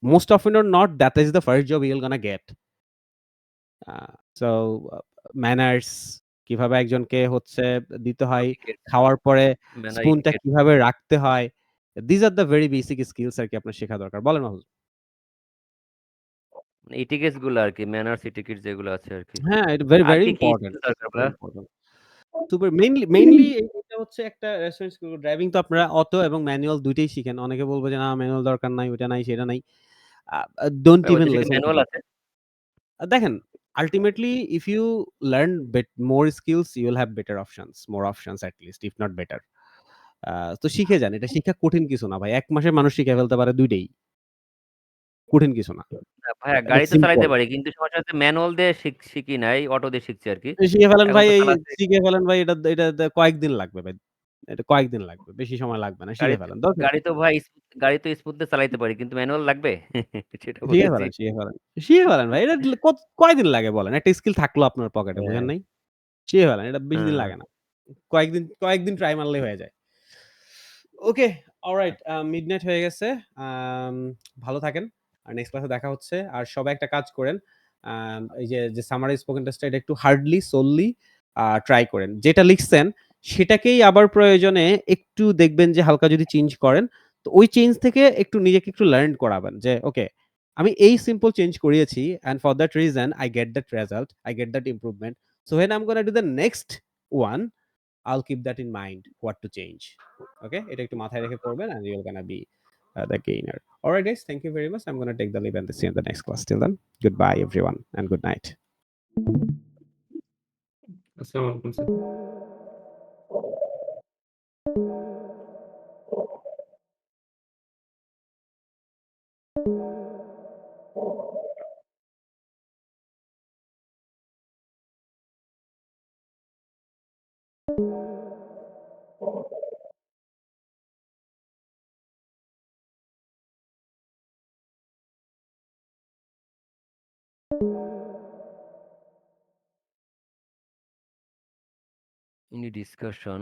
most often or not that is the first job you're gonna get. So manners কিভাবে একজনকে হচ্ছে দিতে হয়, টিকেট, খাওয়ার পরে ম্যানার, স্পুনটা ইটিকেট। কিভাবে রাখতে হয়। These are the very basic skills আরকি আপনার শেখা দরকার। বলেন মাহফুজ। ইটিকেটস গুলো আরকি, ম্যানার্স, ইটিকেটস যেগুলো আছে আরকি। হ্যাঁ, এটা ভেরি, আর ভেরি কি ইম্পোর্টেন্ট। স্কিল দরকার ভেরি ভাইয়া? ইম্পোর্টেন্ট। সুপার মেইনলি এটা হচ্ছে একটা রেস্টুরেন্ট স্কিল। ড্রাইভিং তো আপনারা অটো এবং ম্যানুয়াল ২ টাই শিখেন। অনেকে বলবে যে, "না ম্যানুয়াল দরকার নাই, ওইটা নাই, সেটা নাই।" আ ডোন্ট ভাই ইভেন ওদের কি লিসেন টু ম্যানুয়াল দেম। আছে? দেখেন ultimately if you learn more skills you will have better options, more options at least if not better. তো শিখে যান। এটা শিখা কঠিন কিছু না ভাই। ১ মাসে মানুষ শিখে ফেলতে পারে ২ টাই। কঠিন কিছু না। না ভাইয়া এটা গাড়ি তো চালাইতে সিম্পল। পারি। কিন্তু সমস্যা হচ্ছে ম্যানুয়াল দিয়ে শিখি নাই, অটো দিয়ে শিখছি আরকি। শিখে ফেলেন এখন ভাই তো এই চালাতে শিখে ফেলেন ভাই এটাতে কয়েকদিন লাগবে ভাই। এটা কয়েকদিন লাগবে। বেশি সময় লাগবে না। গাড়ি শিখে তো ফেলেন। দরকার গাড়ি কি? তো ভাই গাড়ি তো স্মুথ দিয়ে চালাইতে পারি। কিন্তু ম্যানুয়াল লাগবে? সেটা শিখে বলতেছি। ফেলেন, শিখে ফেলেন। শিখে ফেলেন ভাই। এটা কয়দিন লাগে বলেন? একটা স্কিল থাকলো আপনার পকেটে হ্যাঁ, বুঝেন নাই? শিখে ফেলেন। এটা বেশি দিন হ্যাঁ। লাগে না। কয়েকদিন ট্রাই মারলেই হয়ে যায়। ওকে, অলরাইট। মিডনাইট হয়ে গেছে। আম ভালো থাকেন। আর নেক্সট ক্লাসে দেখা হচ্ছে। আর সবাই একটা কাজ করেন। এই যে সামারাইজ স্পোকেন টেস্টটা এটা একটু হার্ডলি সোললি ট্রাই করেন। যেটা লিখছেন সেটাকেই আবার প্রয়োজনে একটু দেখবেন যে হালকা যদি চেঞ্জ করেন, তো ওই চেঞ্জ থেকে একটু নিজেকে একটু লার্ন করাবেন যে ওকে, আমি এই সিম্পল চেঞ্জ করিয়েছি and for that reason I get that result, I get that improvement. So when I'm gonna do the next one, I'll keep that in mind what to change. Okay, এটা একটু মাথায় রেখে করবেন and you're gonna be the gainer. All right, guys, thank you very much. I'm gonna take the leave and see you in the next class. Till then, goodbye, everyone, and good night. আসসালামু আলাইকুম sir. Any discussion?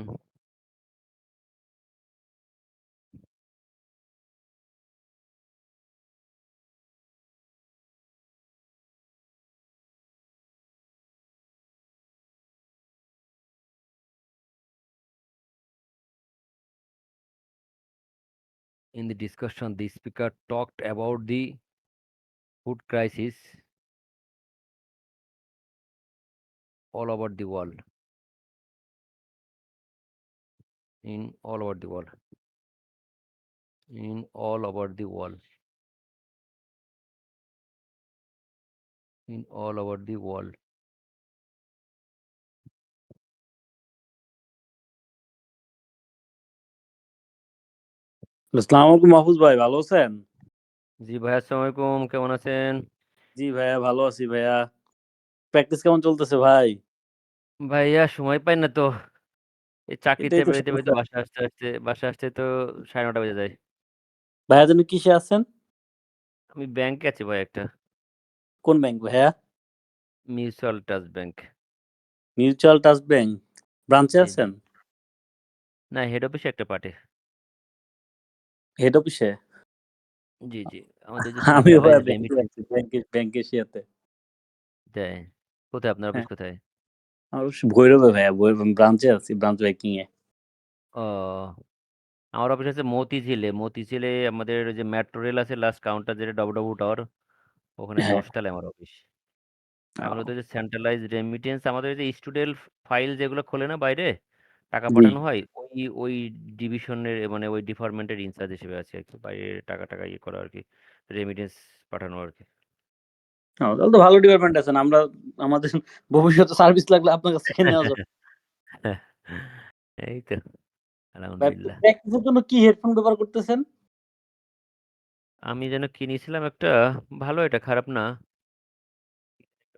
In the discussion, the speaker talked about the food crisis all over the world. In all over the world. In all over the world. In all over the world. আসসালামু আলাইকুম মাহফুজ ভাই, ভালো আছেন? জি ভাইয়া, আসসালামু আলাইকুম। কেমন আছেন? জি ভাইয়া, ভালো আছি ভাইয়া। প্র্যাকটিস কেমন চলতেছে ভাই? ভাইয়া সময় পাই না তো। এই চাকরিতে এটাই তো বেরোইতে, বেরোইতে সমস্যা। বাসায় আসতে তো 9:30 বেজে যায়। ভাইয়া জানি কিসে আছেন? আমি ব্যাংকে আছি ভাই একটা। কোন ব্যাংক ভাইয়া? Mutual trust bank. Mutual trust bank. ব্রাঞ্চে জি, জি। আছেন? না, হেড অফিসে একটা পার্টি। হেড অফিসে? জি, জি। আমাদের যে আমিও ভাইয়া সেন্ট্রালাইজড ব্যাংকে রেমিটেন্স আছি, ব্যাংকে এশিয়াতে। দেয়। কোথায় আপনার অফিস হ্যাঁ, কোথায়? আমার অফিস ভৈরবে ভাইয়া, ব্রাঞ্চে আছি, ব্রাঞ্চ ব্যাংকিং এ। ও! আমার অফিস আছে মতিঝিলে। মতিঝিলে আমাদের ওই যে মেট্রো রেল আছে লাস্ট কাউন্টার যেটা ডবডাবু টাওয়ার, ওখানে হ্যাঁ। ১০ তলায় আমার অফিস। আর ও, মূলত যে সেন্ট্রালাইজড রেমিটেন্স আমাদের ওই যে স্টুডেন্ট ফাইল যেগুলো খোলে না বাইরে, টাকা জি পাঠানো হয়, ওই ডিভিশনের মানে ওই ডিপার্টমেন্টের ইনচার্জ হিসেবে আছে আর কি, বাইরে টাকা ইয়ে করা আর কি, রেমিটেন্স পাঠানো আর কি। তাহলে তো ভালো ডিপার্টমেন্ট আছেন। আমরা আমাদের ভবিষ্যতে সার্ভিস লাগলে আপনার কাছ থেকে নেওয়া যাবে। এই তো আলহামদুলিল্লাহ। প্র্যাকটিসের জন্য কি হেডফোন ব্যবহার করতেছেন? আমি যেন কিনেছিলাম একটা, ভালো, এটা খারাপ না,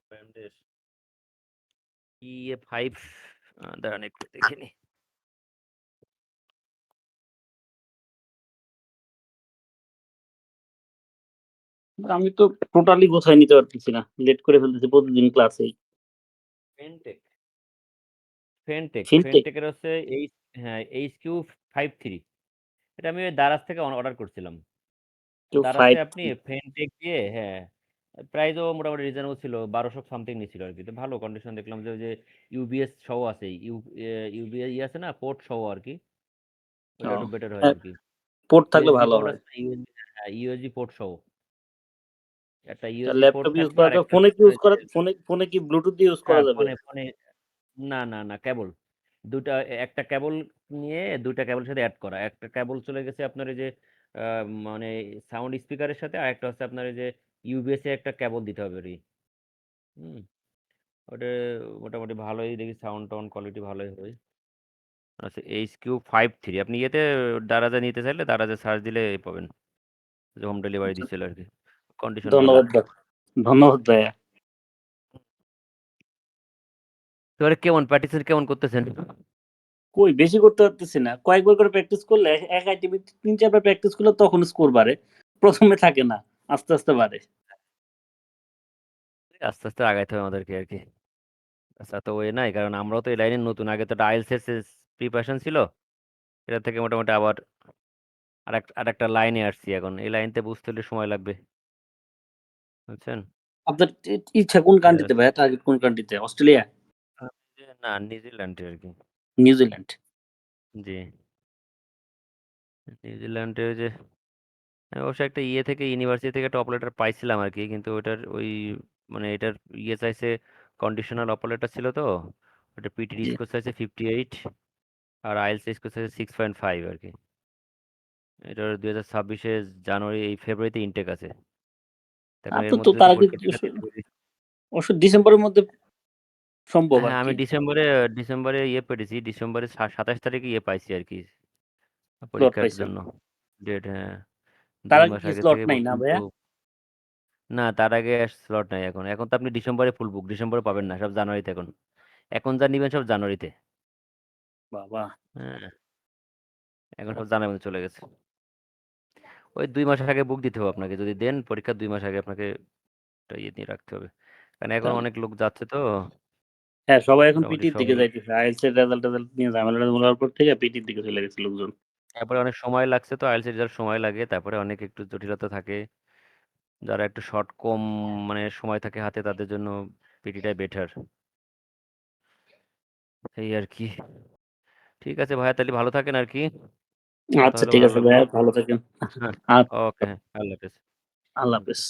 ব্র্যান্ডের EA5, দাঁড়ান একটু দেখে নি। আমি তো টোটালি গোছায় নিতে পারতেছি না, লেট করে ফেলতেছি প্রতিদিন ক্লাসেই। ফেনটেক ফিনটেক ফেনটেকের হচ্ছে হ্যাঁ HQ53। এটা আমি দারাজ থেকে অর্ডার করছিলাম। কেউ দারাজে 5 আপনি ফেনটেক দিয়ে, হ্যাঁ, প্রাইসও মোটামুটি রিজনেবল ছিল, 1200 সামথিং নিছিল আর কি। তো ভালো কন্ডিশন দেখলাম, যে ওই যে ইউবিএস সহ আছে, ইউবিএস আছে না, পোর্ট সহ আর কি, ওটা একটু বেটার হয় আর কি। পোর্ট থাকলে ইউএসবি ভালো পোর্ট হয়। আছে না, ইউএসবি পোর্ট সহ একটা ইউএসবি পোর্ট ল্যাপটপ ইউজ থাকবে, করা আর তো একটা ফোনে কি হচ্ছে ইউজ ওই করা, যে, ফোনে কি ব্লুটুথ দিয়ে ইউজ করা হ্যাঁ, যাবে? ফোনে না কেবল দুটা, একটা কেবল নিয়ে দুইটা কেবলের সাথে অ্যাড করা, একটা কেবল চলে গেছে আপনার এই যে মানে সাউন্ড স্পিকারের সাথে, আর একটা হচ্ছে আপনার এই যে ইউবিএস এ একটা কেবল দিতে হবে আর কি। হুম, ওটা মোটামুটি ভালোই দেখি, সাউন্ড টাউন্ড কোয়ালিটি ভালোই হয়। আচ্ছা, HQ53 আপনি ইয়েতে দারাজে নিতে চাইলে দারাজে সার্চ দিলে পাবেন, যে হোম ডেলিভারি দিচ্ছিল আর কি, কন্ডিশন ভালো। ধন্যবাদ ভাই। ধন্যবাদ ভাইয়া। এবারে কেমন প্র্যাকটিস কেমন করতেছেন? কই বেশি করতে পারতেছি না। কয়েকবার করে প্র্যাকটিস করলে এক আইটেমে ৩-৪ বার প্র্যাকটিস করলে তখন স্কোর বাড়ে। ১ম এ থাকে না। আস্তে, আস্তে বাড়ে। আস্তে আস্তে আগাইতে হবে আমাদেরকে আর কি। আচ্ছা, তো ওই নাই, কারণ আমরাও তো এই লাইনে নতুন, আগে তো আইএলটিএস এর প্রিপারেশন ছিল, এটা থেকে মোটামুটি আবার আরেকটা লাইনে আসছি এখন, এই লাইনতে বুঝতে হলে সময় লাগবে, বুঝছেন। আপনার ইচ্ছা কোন এই আর কান্ট্রিতে ভাইয়া? টার্গেট কোন কান্ট্রিতে? অস্ট্রেলিয়া? না, নিউজিল্যান্ডে আর কি। নিউজিল্যান্ড? জি, নিউজিল্যান্ডে ওই যে আমি অবশ্য একটা ইয়ে থেকে, ইউনিভার্সিটি থেকে একটা অপারেটর পাইছিলাম আর কি, কিন্তু ওটার ওই মানে এটার ইয়ে চাইছে, কন্ডিশনাল অপারেটর ছিল তো, ওটা পিটি জি। স্কোর চাইছে 58, আর আইএলটিএস স্কোর চাইছে 6.5 আর কি। এটার 2026-এ জানুয়ারি এই ফেব্রুয়ারিতে ইনটেক আছে। এখন এর আপনার তো মধ্যে যদি তার আগে পরীক্ষা টরীক্ষা দিয়ে দিই। অবশ্য ডিসেম্বরের মধ্যে সম্ভব হ্যাঁ, আমি আরকি। ডিসেম্বরে ইয়ে পেয়েছি, ডিসেম্বরে 27 তারিখে ইয়ে পাইছি আর কি, স্লট পরীক্ষার পাইছেন। জন্য ডেট। হ্যাঁ, তার 2 আগে মাস কি আগে স্লট থেকে নাই না কিন্তু, ভাইয়া? না তার আগে স্লট নাই এখন। এখন তো আপনি ডিসেম্বরে ফুল বুক, ডিসেম্বরে পাবেন না, সব জানুয়ারিতে এখন। এখন যা নিবেন সব জানুয়ারিতে। বাবা! হ্যাঁ, এখন সব জানুয়ারির মধ্যে চলে গেছে। ওই 2 মাস আগে বুক দিতে হবে আপনাকে, যদি দেন পরীক্ষার 2 মাস আগে আপনাকে একটা ইয়ে দিয়ে রাখতে হবে, কারণ এখন তাহলে অনেক লোক যাচ্ছে তো, হ্যাঁ, সবাই এখন মোটামুটি পিটির দিকে সবাই। যাইতেছে। আইএলটিএস এর রেজাল্ট নিয়ে ঝামেলার পর থেকে পিটির দিকে চলে গেছে লোকজন। তারপরে অনেক সময় লাগছে তো, আইএলটিএস রেজাল্ট সময় লাগে, তারপরে অনেক একটু জটিলতা থাকে, যারা একটু কম মানে সময় থাকে হাতে, তাদের জন্য পিটিটাই বেটার, এই আর কি। ঠিক আছে ভাইয়া, তাহলে ভালো থাকেন আর কি, কথা আচ্ছা হলে ঠিক ভালো আছে লাগলো। ভাইয়া, ভালো থাকেন। হ্যাঁ, আচ্ছা, ওকে, হ্যাঁ, আল্লাহ হাফেজ। আল্লাহ হুম। হাফেজ।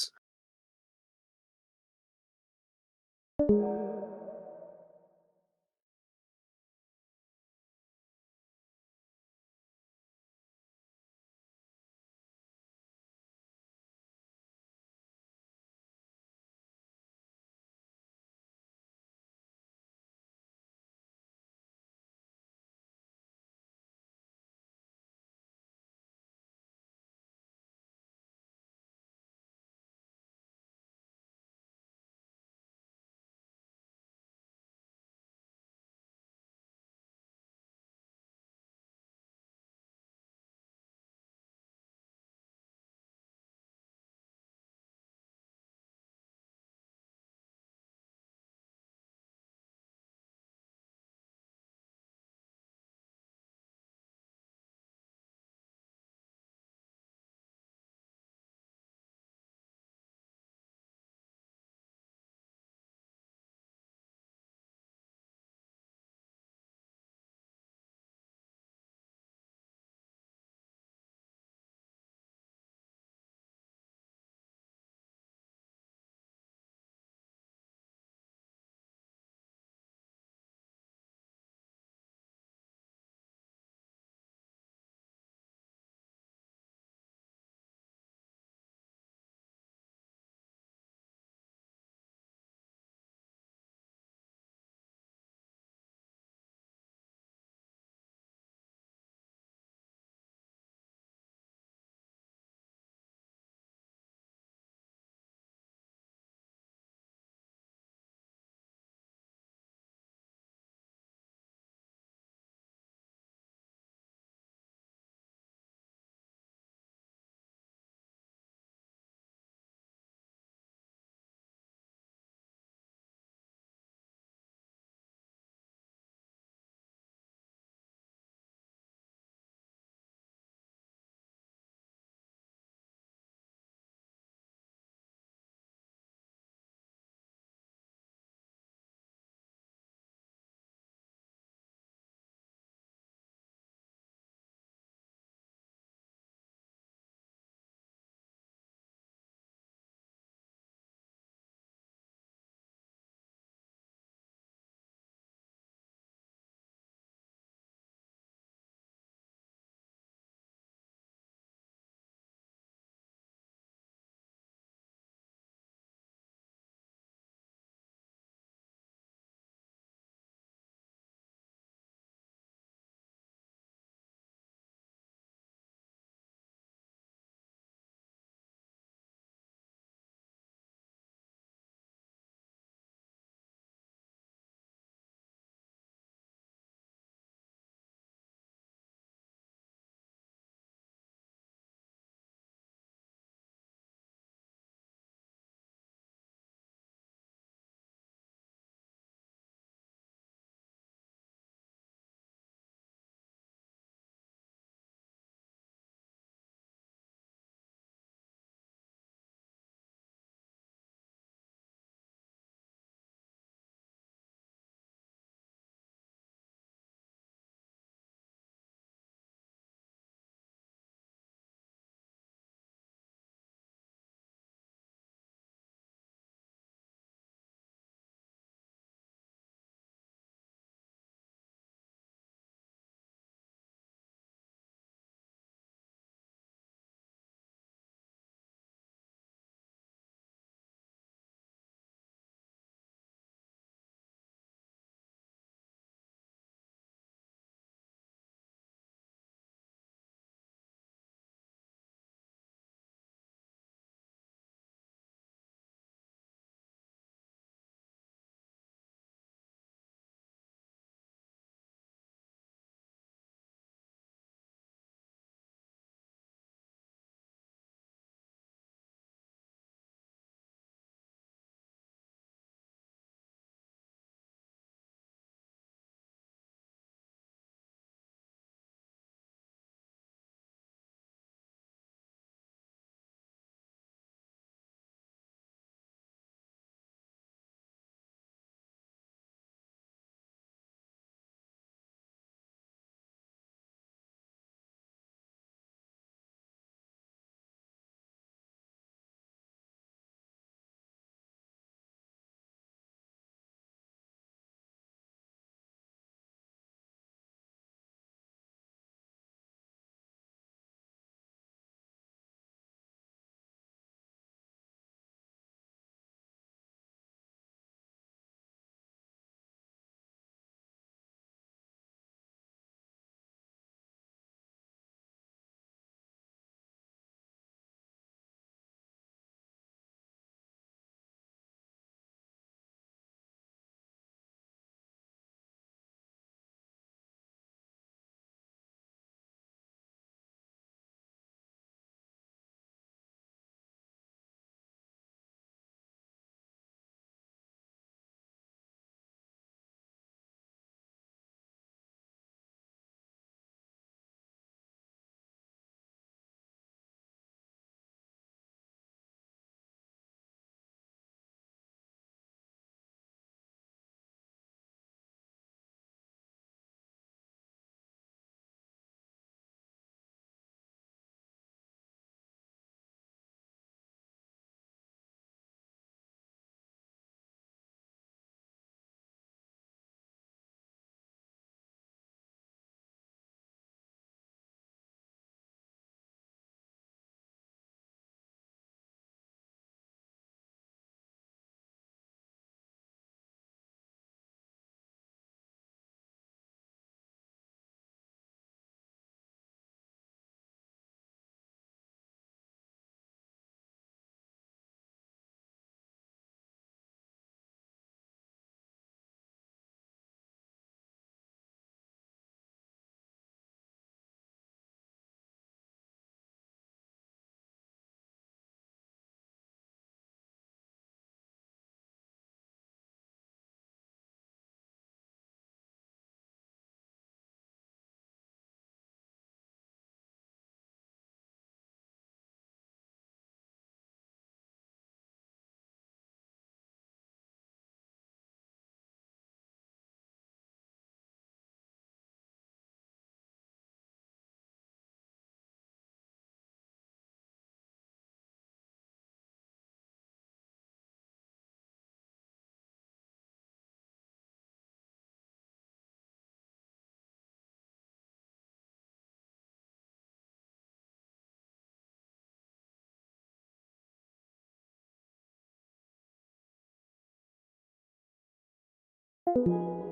ধন্যবাদ।